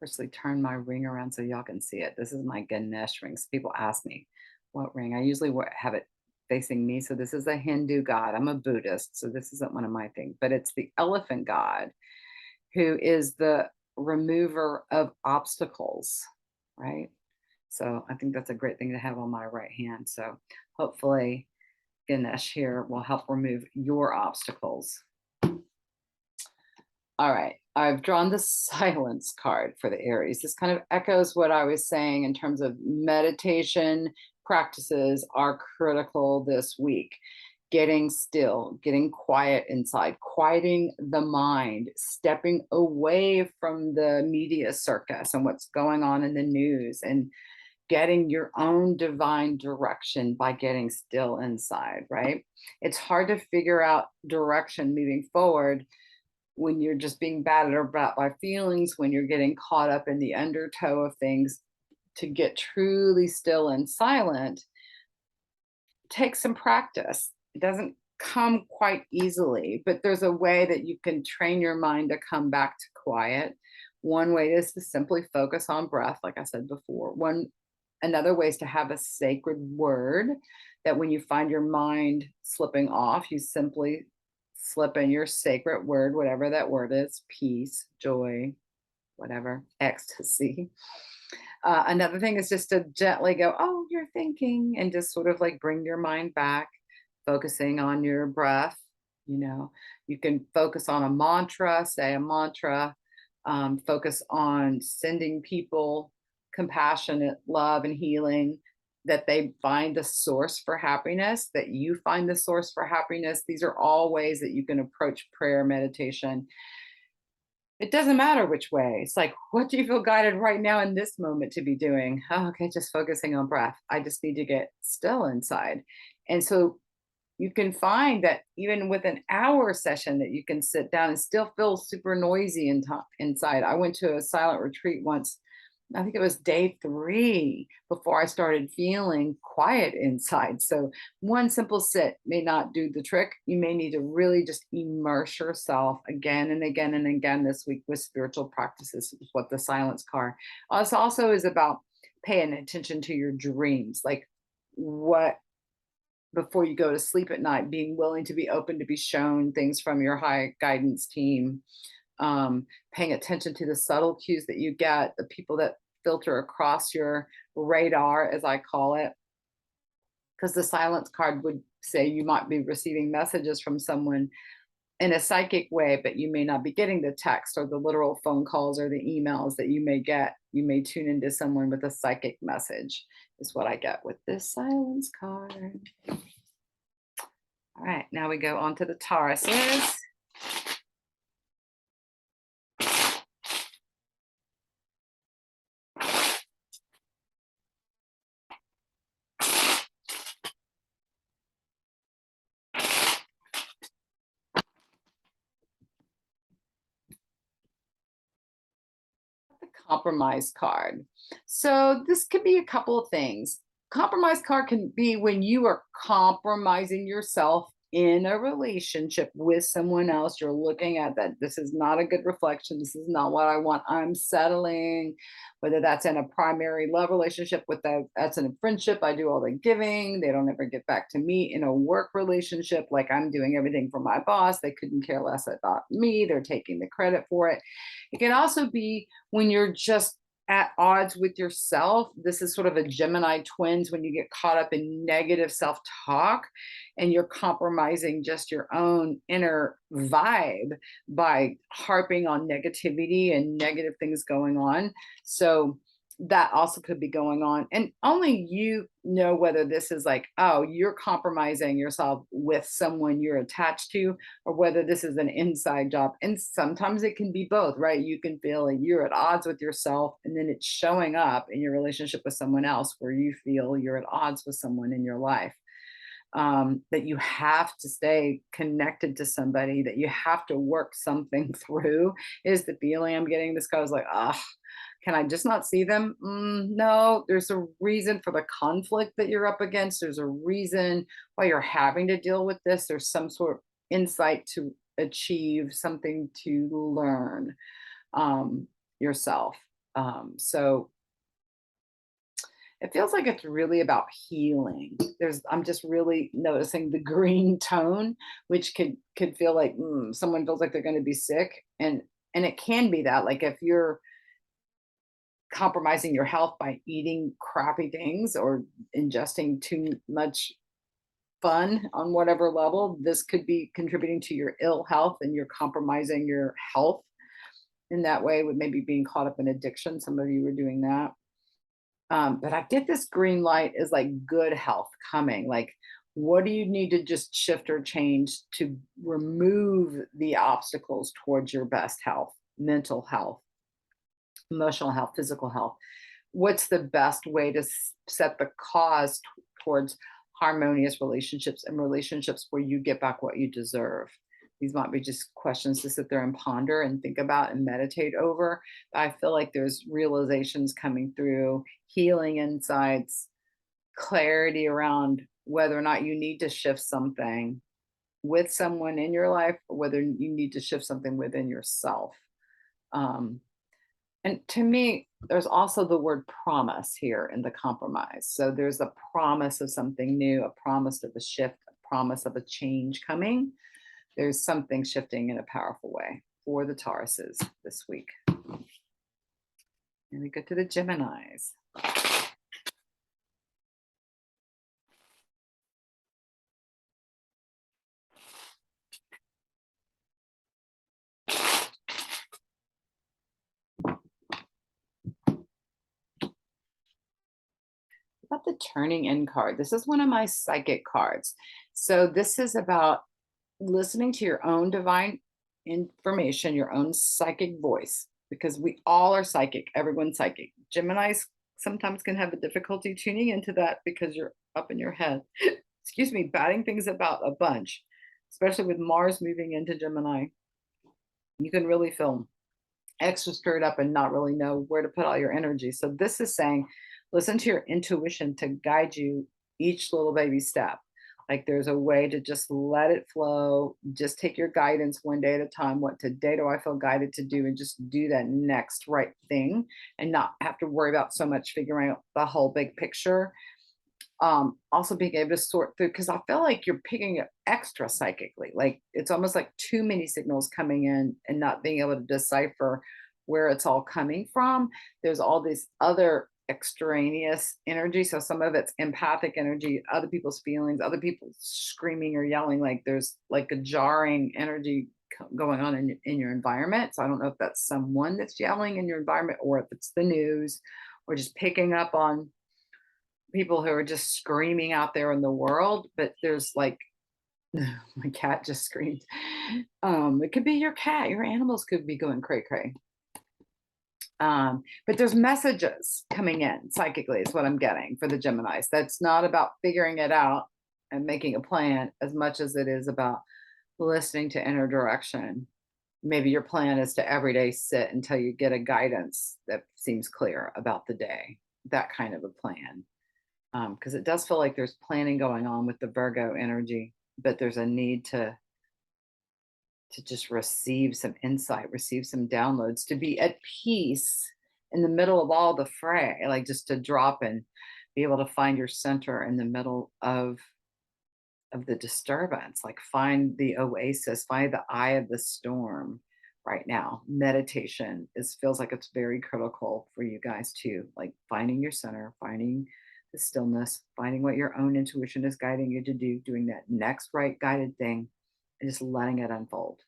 Purposely turn my ring around so y'all can see it. This is my Ganesh rings. People ask me what ring. I usually have it facing me. So this is a Hindu god. I'm a Buddhist, so this isn't one of my things, but it's the elephant god, who is the remover of obstacles, right? So I think that's a great thing to have on my right hand. So hopefully Ganesh here will help remove your obstacles. All right, I've drawn the silence card for the Aries. This kind of echoes what I was saying in terms of meditation practices are critical this week. Getting still, getting quiet inside, quieting the mind, stepping away from the media circus and what's going on in the news, and getting your own divine direction by getting still inside, right? It's hard to figure out direction moving forward when you're just being battered about by feelings, when you're getting caught up in the undertow of things, to get truly still and silent takes some practice. It doesn't come quite easily, but there's a way that you can train your mind to come back to quiet. One way is to simply focus on breath, like I said before. Another way is to have a sacred word that when you find your mind slipping off, you simply slip in your sacred word, whatever that word is: peace, joy, whatever, ecstasy. Another thing is just to gently go, oh, you're thinking, and just sort of like bring your mind back, focusing on your breath. You know, you can focus on a mantra, say a mantra, focus on sending people compassionate love and healing, that they find the source for happiness, that you find the source for happiness. These are all ways that you can approach prayer, meditation. It doesn't matter which way. It's like, what do you feel guided right now in this moment to be doing? Oh, okay, just focusing on breath. I just need to get still inside. And so you can find that even with an hour session that you can sit down and still feel super noisy inside. I went to a silent retreat once. I think it was day 3 before I started feeling quiet inside. So one simple sit may not do the trick. You may need to really just immerse yourself again and again and again this week with spiritual practices, is what the silence card. This also is about paying attention to your dreams, like what, before you go to sleep at night, being willing to be open to be shown things from your high guidance team, paying attention to the subtle cues that you get, the people that filter across your radar, as I call it, because the silence card would say you might be receiving messages from someone in a psychic way, but you may not be getting the text or the literal phone calls or the emails that you may get. You may tune into someone with a psychic message, is what I get with this silence card. All right, now we go on to the Tauruses. The compromise card. So this could be a couple of things. Compromise card can be when you are compromising yourself in a relationship with someone else. You're looking at that. This is not a good reflection. This is not what I want. I'm settling, whether that's in a primary love relationship, that's in a friendship. I do all the giving. They don't ever get back to me. In a work relationship, like I'm doing everything for my boss. They couldn't care less about me. They're taking the credit for it. It can also be when you're just at odds with yourself. This is sort of a Gemini twins, when you get caught up in negative self-talk and you're compromising just your own inner vibe by harping on negativity and negative things going on. So that also could be going on. And only you know whether this is like, oh, you're compromising yourself with someone you're attached to, or whether this is an inside job. And sometimes it can be both, right? You can feel like you're at odds with yourself, and then it's showing up in your relationship with someone else where you feel you're at odds with someone in your life. That you have to stay connected to somebody, that you have to work something through, is the feeling I'm getting. This guy was like, ah, can I just not see them? No, there's a reason for the conflict that you're up against. There's a reason why you're having to deal with this. There's some sort of insight to achieve, something to learn yourself. So it feels like it's really about healing. I'm just really noticing the green tone, which could feel like someone feels like they're going to be sick, and it can be that, like, if you're compromising your health by eating crappy things or ingesting too much fun on whatever level, this could be contributing to your ill health, and you're compromising your health in that way, with maybe being caught up in addiction. Some of you were doing that. But I get this green light is like good health coming. Like, what do you need to just shift or change to remove the obstacles towards your best health, mental health, emotional health, physical health? What's the best way to set the cause towards harmonious relationships and relationships where you get back what you deserve? These might be just questions to sit there and ponder and think about and meditate over. I feel like there's realizations coming through, healing insights, clarity around whether or not you need to shift something with someone in your life, or whether you need to shift something within yourself. Um, and to me, there's also the word promise here in the compromise. So there's a promise of something new, a promise of a shift, a promise of a change coming. There's something shifting in a powerful way for the Tauruses this week. And we go to the Geminis. About the turning in card. This is one of my psychic cards. So this is about listening to your own divine information, your own psychic voice, because we all are psychic. Everyone's psychic. Geminis sometimes can have a difficulty tuning into that because you're up in your head. Excuse me, batting things about a bunch, especially with Mars moving into Gemini. You can really feel extra stirred up and not really know where to put all your energy. So this is saying, listen to your intuition to guide you each little baby step. Like there's a way to just let it flow. Just take your guidance one day at a time. What today do I feel guided to do? And just do that next right thing and not have to worry about so much figuring out the whole big picture. Also being able to sort through, because I feel like you're picking it extra psychically. Like it's almost like too many signals coming in and not being able to decipher where it's all coming from. There's all this other extraneous energy. So some of it's empathic energy, other people's feelings, other people screaming or yelling. Like there's like a jarring energy going on in your environment. So I don't know if that's someone that's yelling in your environment or if it's the news or just picking up on people who are just screaming out there in the world. But there's like, my cat just screamed. It could be your cat, your animals could be going cray cray. But there's messages coming in psychically is what I'm getting for the Geminis. That's not about figuring it out and making a plan as much as it is about listening to inner direction. Maybe your plan is to every day sit until you get a guidance that seems clear about the day, that kind of a plan. Because it does feel like there's planning going on with the Virgo energy, but there's a need to just receive some insight, receive some downloads, to be at peace in the middle of all the fray, like just to drop and be able to find your center in the middle of the disturbance, like find the oasis, find the eye of the storm. Right now meditation feels like it's very critical for you guys too, like finding your center, finding the stillness, finding what your own intuition is guiding you to do, doing that next right guided thing, and just letting it unfold.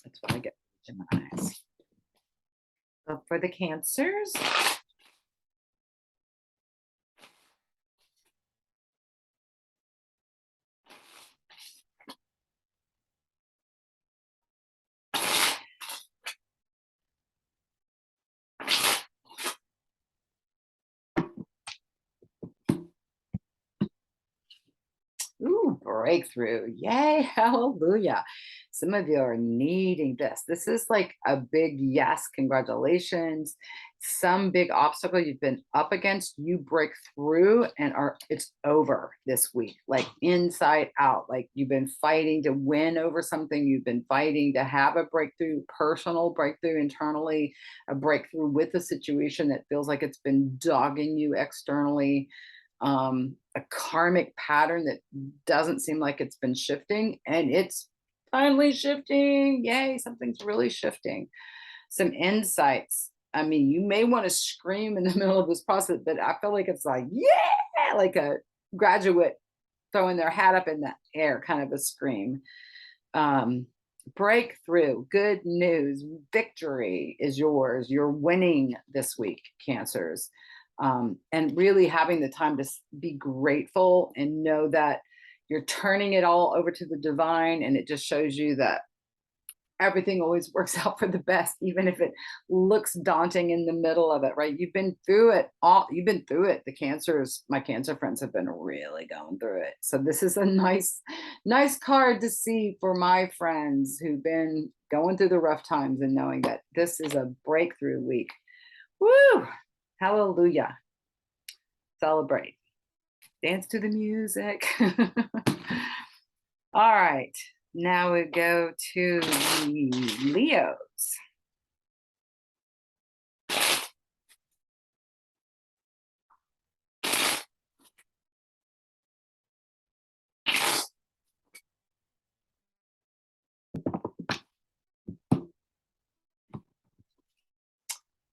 That's what I get from Geminis. So for the Cancers, ooh, breakthrough. Yay, hallelujah. Some of you are needing this. This is like a big yes, congratulations. Some big obstacle you've been up against, you break through and it's over this week, like inside out. Like you've been fighting to win over something, you've been fighting to have a breakthrough, personal breakthrough internally, a breakthrough with a situation that feels like it's been dogging you externally. A karmic pattern that doesn't seem like it's been shifting, and it's finally shifting. Yay, something's really shifting. Some insights. I mean, you may want to scream in the middle of this process, but I feel like it's like, yeah, like a graduate throwing their hat up in the air, kind of a scream. Breakthrough, good news, victory is yours. You're winning this week, Cancers. And really having the time to be grateful and know that you're turning it all over to the divine. And it just shows you that everything always works out for the best, even if it looks daunting in the middle of it, right? You've been through it all. You've been through it. My cancer friends have been really going through it. So this is a nice card to see for my friends who've been going through the rough times and knowing that this is a breakthrough week. Woo! Hallelujah. Celebrate. Dance to the music. All right. Now we go to the Leos.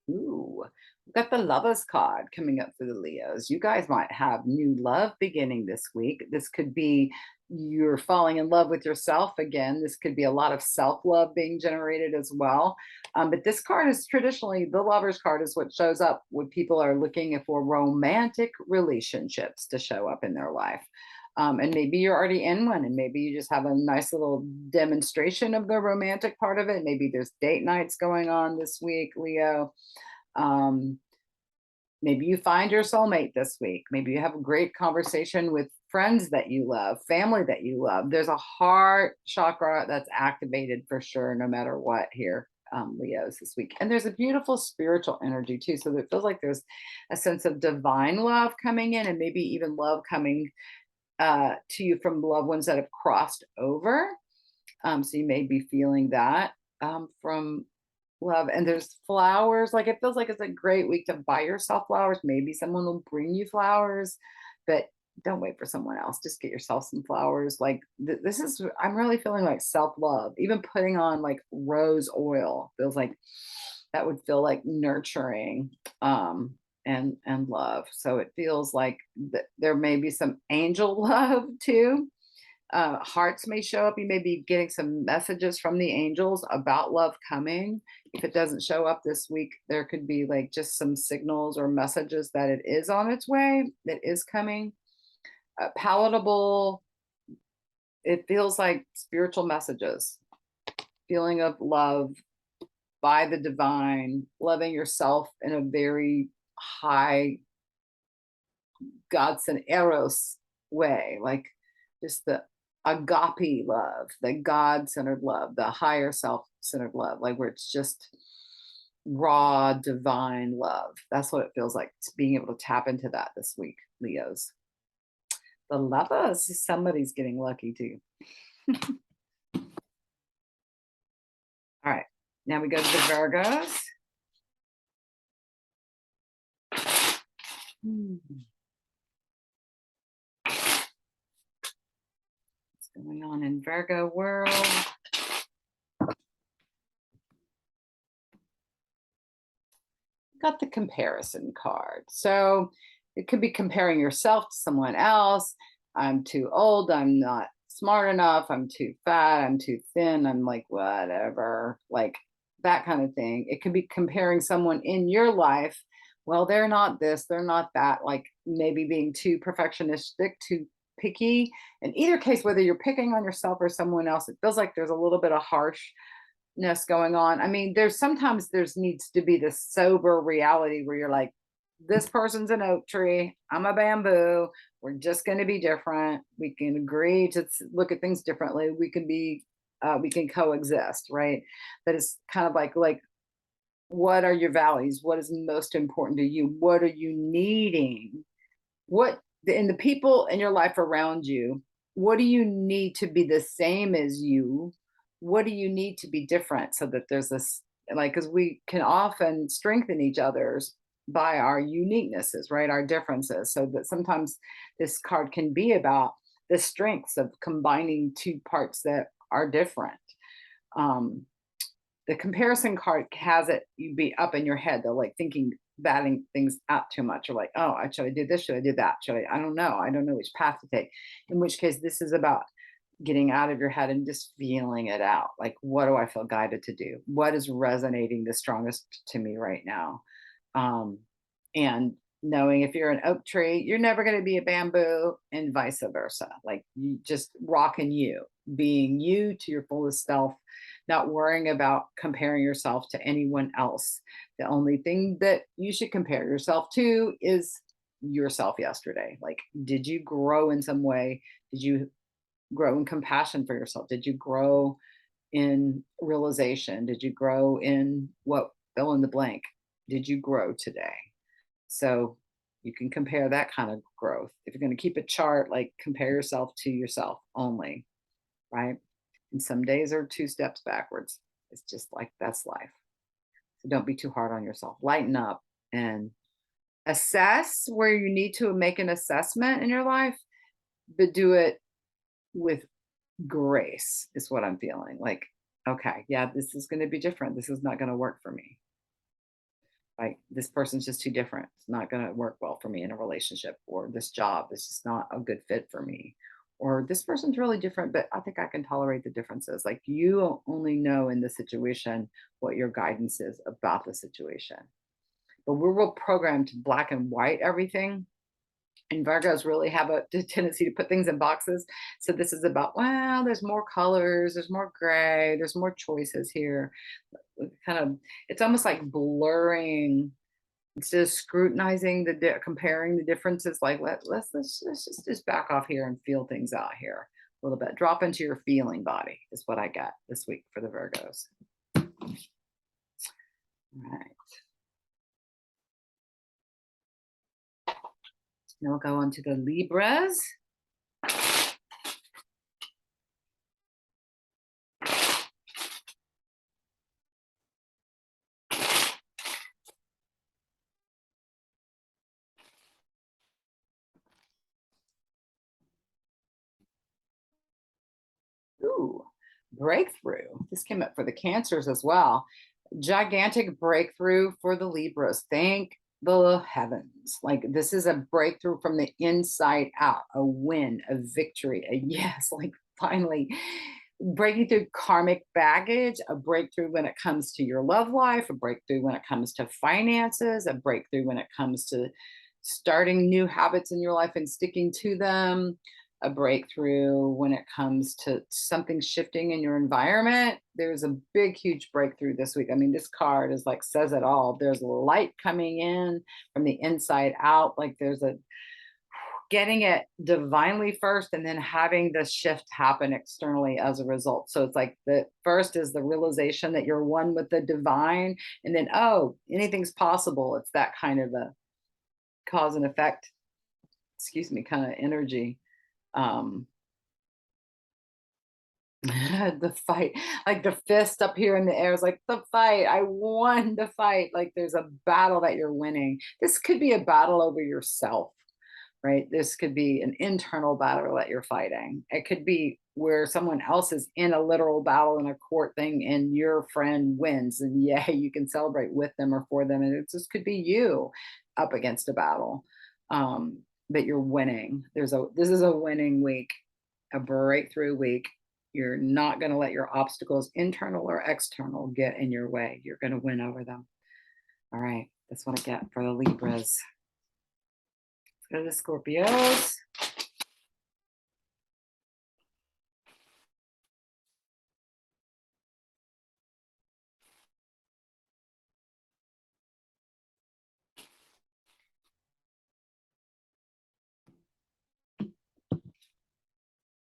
Ooh, we've got the Lovers card coming up for the Leos. You guys might have new love beginning this week. This could be you're falling in love with yourself again. This could be a lot of self love being generated as well. But this card is traditionally the Lovers card, is what shows up when people are looking for romantic relationships to show up in their life. And maybe you're already in one, and maybe you just have a nice little demonstration of the romantic part of it. Maybe there's date nights going on this week, Leo. Um, Maybe you find your soulmate this week. Maybe you have a great conversation with friends that you love, family that you love. There's a heart chakra that's activated for sure, no matter what here, Leos, this week. And there's a beautiful spiritual energy too. So it feels like there's a sense of divine love coming in, and maybe even love coming to you from loved ones that have crossed over. So you may be feeling that from love. And there's flowers. Like it feels like it's a great week to buy yourself flowers. Maybe someone will bring you flowers, but don't wait for someone else. Just get yourself some flowers. Like this is, I'm really feeling like self love. Even putting on like rose oil feels like that would feel like nurturing. And love. So it feels like there may be some angel love too. Hearts may show up. You may be getting some messages from the angels about love coming. If it doesn't show up this week, there could be like just some signals or messages that it is on its way, that is coming. Palatable. It feels like spiritual messages, feeling of love by the divine, loving yourself in a very high gods and eros way, like just the agape love, the God-centered love, the higher self-centered love, like where it's just raw divine love. That's what it feels like, being able to tap into that this week, Leos. The Lovers, somebody's getting lucky too. All right, now we go to the Virgos. What's going on in Virgo world? Got the comparison card. So it could be comparing yourself to someone else. I'm too old. I'm not smart enough. I'm too fat. I'm too thin. I'm like, whatever, like that kind of thing. It could be comparing someone in your life. Well, they're not this, they're not that. Like maybe being too perfectionistic, too picky. In either case, whether you're picking on yourself or someone else, it feels like there's a little bit of harshness going on. I mean, there's needs to be this sober reality where you're like, this person's an oak tree, I'm a bamboo, we're just going to be different, we can agree to look at things differently, we can coexist, right? But it's kind of like what are your values, what is most important to you, what are you needing, what in the people in your life around you, what do you need to be the same as you, what do you need to be different, so that there's this, like, because we can often strengthen each other's by our uniquenesses, right, our differences. So that sometimes this card can be about the strengths of combining two parts that are different. um the comparison card has it, you be up in your head though, like thinking, batting things out too much, or like, oh, should I do this, should I do that, I don't know which path to take. In which case, this is about getting out of your head and just feeling it out. Like, what do I feel guided to do? What is resonating the strongest to me right now? And knowing if you're an oak tree, you're never going to be a bamboo, and vice versa. Like, you just rocking you, being you to your fullest self, not worrying about comparing yourself to anyone else. The only thing that you should compare yourself to is yourself yesterday. Like, did you grow in some way? Did you grow in compassion for yourself? Did you grow in realization? Did you grow in what, fill in the blank? Did you grow today? So you can compare that kind of growth. If you're going to keep a chart, like compare yourself to yourself only, right? And some days are two steps backwards. It's just like that's life. So don't be too hard on yourself. Lighten up and assess where you need to make an assessment in your life, but do it with grace, is what I'm feeling. Like, okay, yeah, this is going to be different. This is not going to work for me. Like, this person's just too different. It's not going to work well for me in a relationship, or this job is just not a good fit for me. Or this person's really different, but I think I can tolerate the differences. Like, you only know in the situation what your guidance is about the situation. But we're real programmed to black and white everything. And Virgos really have a tendency to put things in boxes. So this is about, well, there's more colors, there's more gray, there's more choices here. Kind of, it's almost like blurring instead of scrutinizing comparing the differences. Like let's just back off here and feel things out here a little bit. Drop into your feeling body is what I got this week for the Virgos. All right. Now we'll go on to the Libras. Ooh, breakthrough. This came up for the Cancers as well. Gigantic breakthrough for the Libras. Thank the heavens. Like, this is a breakthrough from the inside out, a win, a victory, a yes, like finally breaking through karmic baggage, a breakthrough when it comes to your love life, a breakthrough when it comes to finances, a breakthrough when it comes to starting new habits in your life and sticking to them, a breakthrough when it comes to something shifting in your environment. There's a big, huge breakthrough this week. I mean, this card is like, says it all. There's light coming in from the inside out. Like, there's a getting it divinely first and then having the shift happen externally as a result. So it's like, the first is the realization that you're one with the divine, and then, oh, anything's possible. It's that kind of a cause and effect, excuse me, kind of energy. The fight, like the fist up here in the air is like, the fight, I won the fight. Like, there's a battle that you're winning. This could be a battle over yourself, right? This could be an internal battle that you're fighting. It could be where someone else is in a literal battle in a court thing and your friend wins, and yeah, you can celebrate with them or for them. And it just could be you up against a battle, but you're winning. This is a winning week, a breakthrough week. You're not going to let your obstacles, internal or external, get in your way. You're going to win over them. All right, that's what I get for the Libras. Let's go to the Scorpios.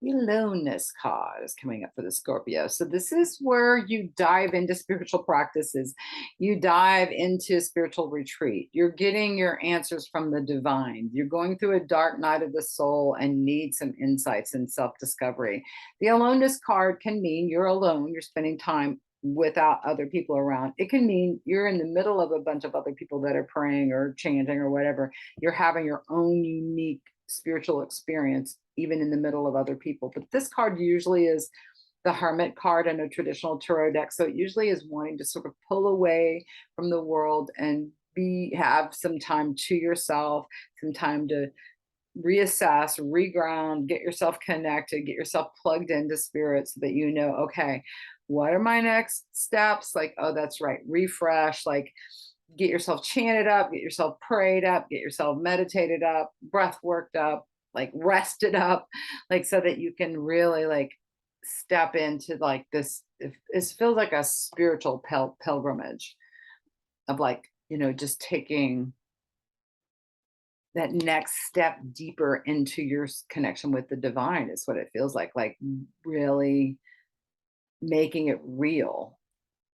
The aloneness card is coming up for the Scorpio. So this is where you dive into spiritual practices. You dive into spiritual retreat. You're getting your answers from the divine. You're going through a dark night of the soul and need some insights and self-discovery. The aloneness card can mean you're alone. You're spending time without other people around. It can mean you're in the middle of a bunch of other people that are praying or chanting or whatever. You're having your own unique spiritual experience, even in the middle of other people. But this card usually is the Hermit card in a traditional tarot deck. So it usually is wanting to sort of pull away from the world and have some time to yourself, some time to reassess, reground, get yourself connected, get yourself plugged into spirit so that you know, okay, what are my next steps? Like, oh, that's right, refresh, like get yourself chanted up, get yourself prayed up, get yourself meditated up, breath worked up, like rested up, like so that you can really like step into like this it feels like a spiritual pilgrimage of like, just taking that next step deeper into your connection with the divine is what it feels like really making it real.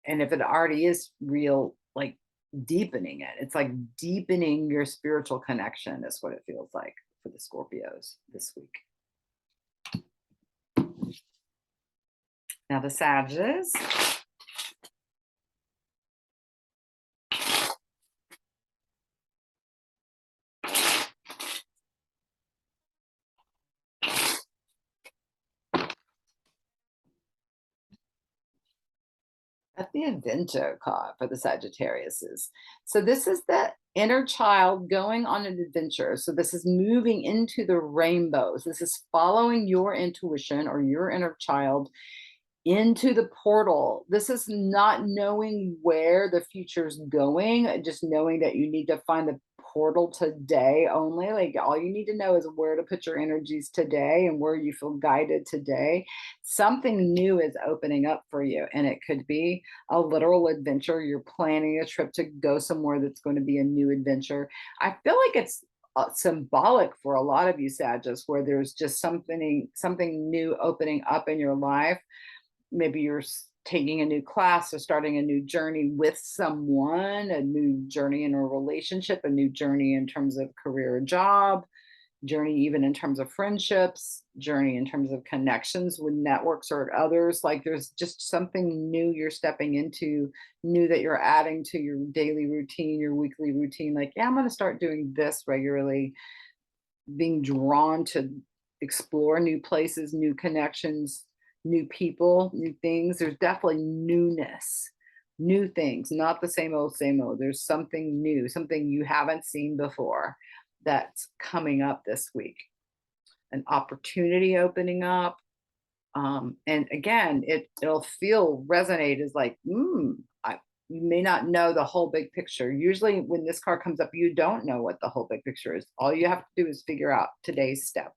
And if it already is real, like deepening it. It's like deepening your spiritual connection is what it feels like for the Scorpios this week. Now the Sagittarius. At the adventure card for the Sagittariuses. So this is the inner child going on an adventure. So this is moving into the rainbows. This is following your intuition or your inner child into the portal. This is not knowing where the future's going, just knowing that you need to find the portal today only. Like all you need to know is where to put your energies today and where you feel guided today. Something new is opening up for you, and it could be a literal adventure. You're planning a trip to go somewhere that's going to be a new adventure. I feel like it's symbolic for a lot of you Sagittarius, where there's just something new opening up in your life. Maybe you're taking a new class or starting a new journey with someone, a new journey in a relationship, a new journey in terms of career or job, journey even in terms of friendships, journey in terms of connections with networks or others. Like there's just something new you're stepping into, new that you're adding to your daily routine, your weekly routine. Like, yeah, I'm going to start doing this regularly, being drawn to explore new places, new connections, new people, new things. There's definitely newness, new things, not the same old, same old. There's something new, something you haven't seen before that's coming up this week. An opportunity opening up. And again, it'll feel resonate as like, you may not know the whole big picture. Usually when this card comes up, you don't know what the whole big picture is. All you have to do is figure out today's step.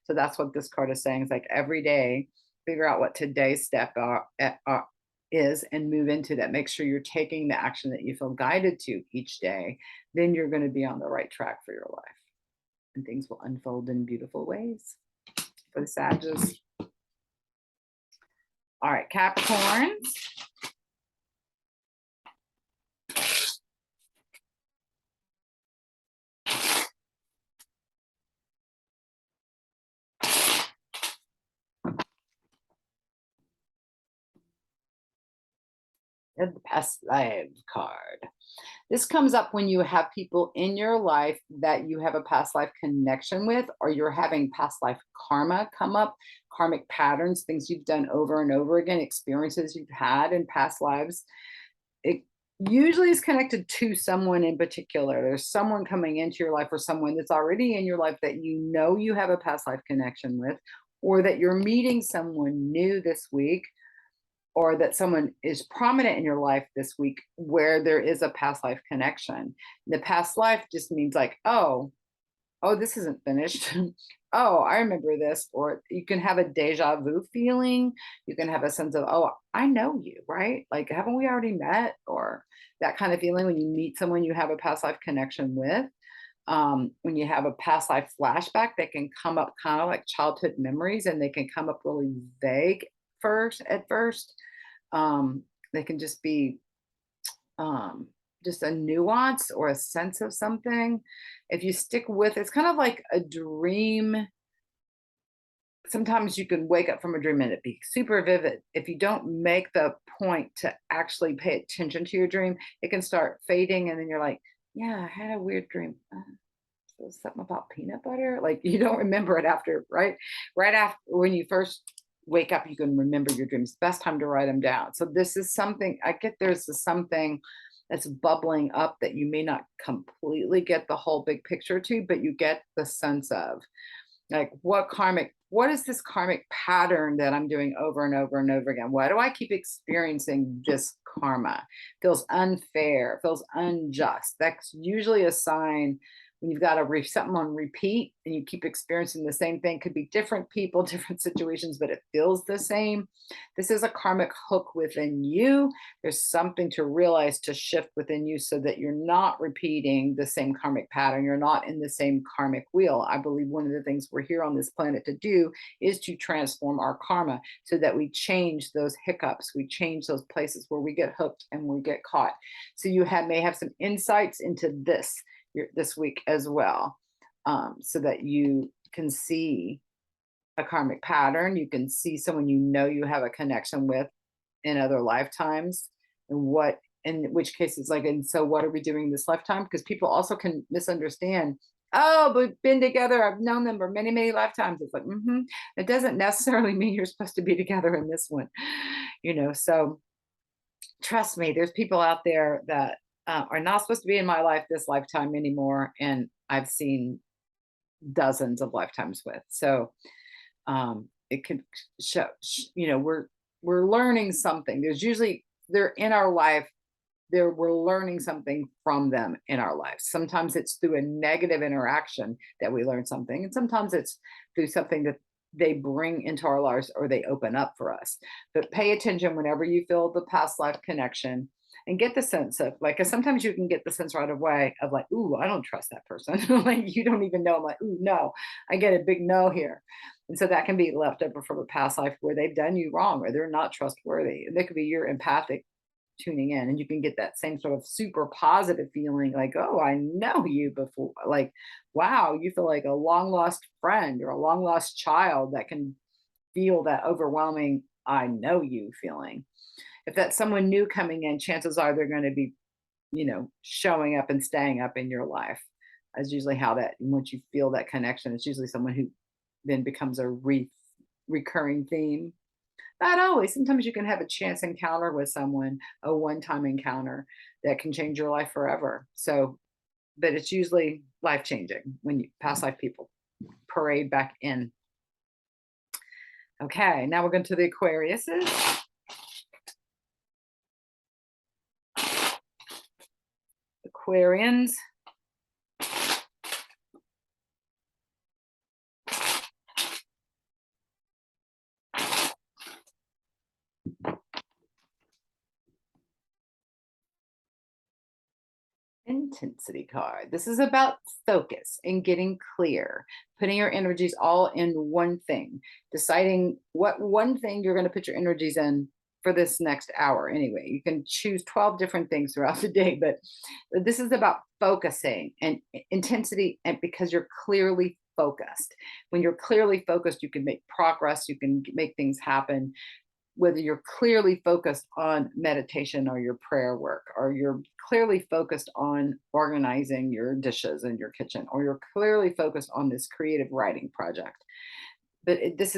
So that's what this card is saying. It's like every day, figure out what today's step is and move into that. Make sure you're taking the action that you feel guided to each day. Then you're going to be on the right track for your life. And things will unfold in beautiful ways for the Sagittarius. All right, Capricorns. The past life card. This comes up when you have people in your life that you have a past life connection with, or you're having past life karma come up, karmic patterns, things you've done over and over again, experiences you've had in past lives. It usually is connected to someone in particular. There's someone coming into your life or someone that's already in your life that you have a past life connection with, or that you're meeting someone new this week, or that someone is prominent in your life this week where there is a past life connection. The past life just means like, oh, this isn't finished. Oh, I remember this. Or you can have a deja vu feeling. You can have a sense of, oh, I know you, right? Like, haven't we already met? Or that kind of feeling when you meet someone you have a past life connection with. When you have a past life flashback, they can come up kind of like childhood memories, and they can come up really vague at first. They can just be just a nuance or a sense of something. If you stick with it's kind of like a dream. Sometimes you can wake up from a dream and it be super vivid. If you don't make the point to actually pay attention to your dream, it can start fading, and then you're like, yeah, I had a weird dream. So something about peanut butter. Like you don't remember it after, right? Right after when you first wake up, you can remember your dreams. Best time to write them down. So this is something I get. There's something that's bubbling up that you may not completely get the whole big picture to, but you get the sense of like what is this karmic pattern that I'm doing over and over and over again? Why do I keep experiencing this karma? Feels unfair, feels unjust. That's usually a sign when you've got something on repeat and you keep experiencing the same thing. Could be different people, different situations, but it feels the same. This is a karmic hook within you. There's something to realize, to shift within you, so that you're not repeating the same karmic pattern. You're not in the same karmic wheel. I believe one of the things we're here on this planet to do is to transform our karma, so that we change those hiccups, we change those places where we get hooked and we get caught. So you may have some insights into this week as well, so that you can see a karmic pattern. You can see someone you have a connection with in other lifetimes, and in which cases, like, and so what are we doing this lifetime? Because people also can misunderstand. Oh, we've been together. I've known them for many, many lifetimes. It's like, it doesn't necessarily mean you're supposed to be together in this one, So trust me, there's people out there that are not supposed to be in my life this lifetime anymore, and I've seen dozens of lifetimes with. So it could show, we're learning something. They're in our life. We're learning something from them in our lives. Sometimes it's through a negative interaction that we learn something, and sometimes it's through something that they bring into our lives or they open up for us. But pay attention whenever you feel the past life connection, and get the sense of, like, 'cause sometimes you can get the sense right away of, like, ooh, I don't trust that person. Like, you don't even know. I'm like, ooh, no, I get a big no here. And so that can be left over from a past life where they've done you wrong or they're not trustworthy. And they could be your empathic tuning in, and you can get that same sort of super positive feeling, like, oh, I know you before. Like, wow, you feel like a long lost friend or a long lost child that can feel that overwhelming I know you feeling. If that's someone new coming in, chances are they're going to be, showing up and staying up in your life. That's usually how that, once you feel that connection, it's usually someone who then becomes a recurring theme. Not always. Sometimes you can have a chance encounter with someone, a one-time encounter that can change your life forever. So, but it's usually life-changing when past life people parade back in. Okay, now we're going to the Aquariuses. Aquarians. Intensity card. This is about focus and getting clear, putting your energies all in one thing, deciding what one thing you're going to put your energies in for this next hour. Anyway, you can choose 12 different things throughout the day, but this is about focusing and intensity, and because you're clearly focused. When you're clearly focused, you can make progress, you can make things happen, whether you're clearly focused on meditation or your prayer work, or you're clearly focused on organizing your dishes in your kitchen, or you're clearly focused on this creative writing project. But this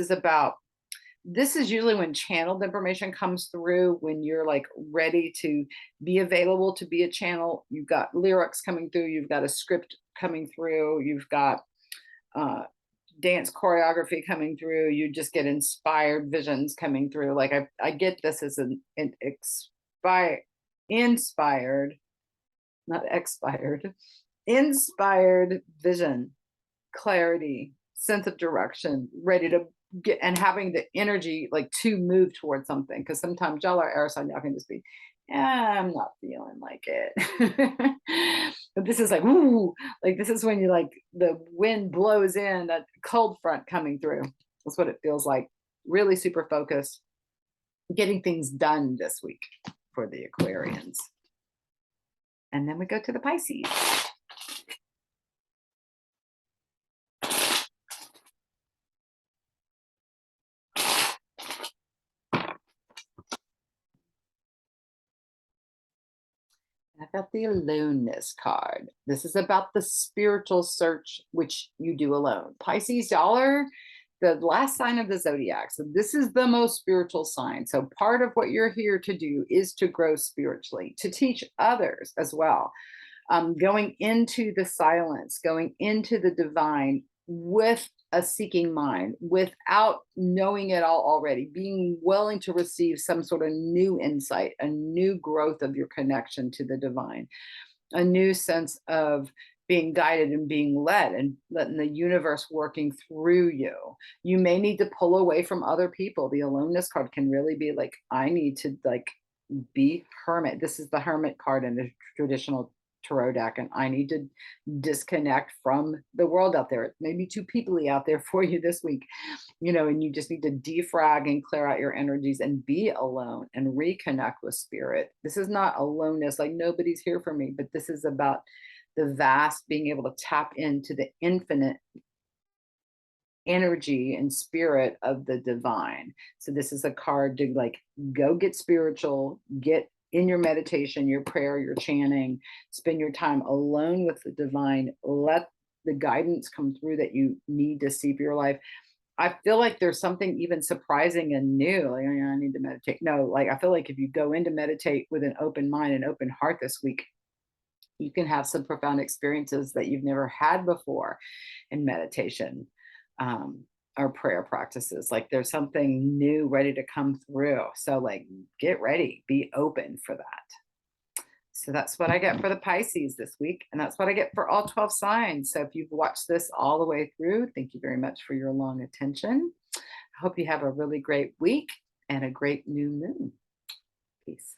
is usually when channeled information comes through, when you're like ready to be available to be a channel. You've got lyrics coming through, you've got a script coming through, you've got uh, dance choreography coming through, you just get inspired visions coming through. Like, I get this as inspired, not expired, inspired vision, clarity, sense of direction, ready to get, and having the energy like to move towards something. Because sometimes y'all are air sign, y'all can just be, yeah, I'm not feeling like it. But this is like, ooh, like this is when you like the wind blows in, that cold front coming through. That's what it feels like. Really super focused, getting things done this week for the Aquarians. And then we go to the Pisces. I've got the aloneness card. This is about the spiritual search, which you do alone. Pisces, y'all are the last sign of the zodiac. So this is the most spiritual sign. So part of what you're here to do is to grow spiritually, to teach others as well. Going into the silence, going into the divine with a seeking mind, without knowing it all already, being willing to receive some sort of new insight, a new growth of your connection to the divine, a new sense of being guided and being led and letting the universe working through you. You may need to pull away from other people. The aloneness card can really be like, I need to like be hermit. This is the hermit card in the traditional tarot deck, and I need to disconnect from the world out there. It may be too peoply out there for you this week, and you just need to defrag and clear out your energies and be alone and reconnect with spirit. This is not aloneness, like nobody's here for me, but this is about the vast, being able to tap into the infinite energy and spirit of the divine. So this is a card to like go get spiritual, get in your meditation, your prayer, your chanting, spend your time alone with the divine, let the guidance come through that you need to see for your life. I feel like there's something even surprising and new. Like, "Oh, yeah, I need to meditate." No, like I feel like if you go in to meditate with an open mind and open heart this week, you can have some profound experiences that you've never had before in meditation, or prayer practices. Like there's something new ready to come through. So, like, get ready, be open for that. So, that's what I get for the Pisces this week. And that's what I get for all 12 signs. So, if you've watched this all the way through, thank you very much for your long attention. I hope you have a really great week and a great new moon. Peace.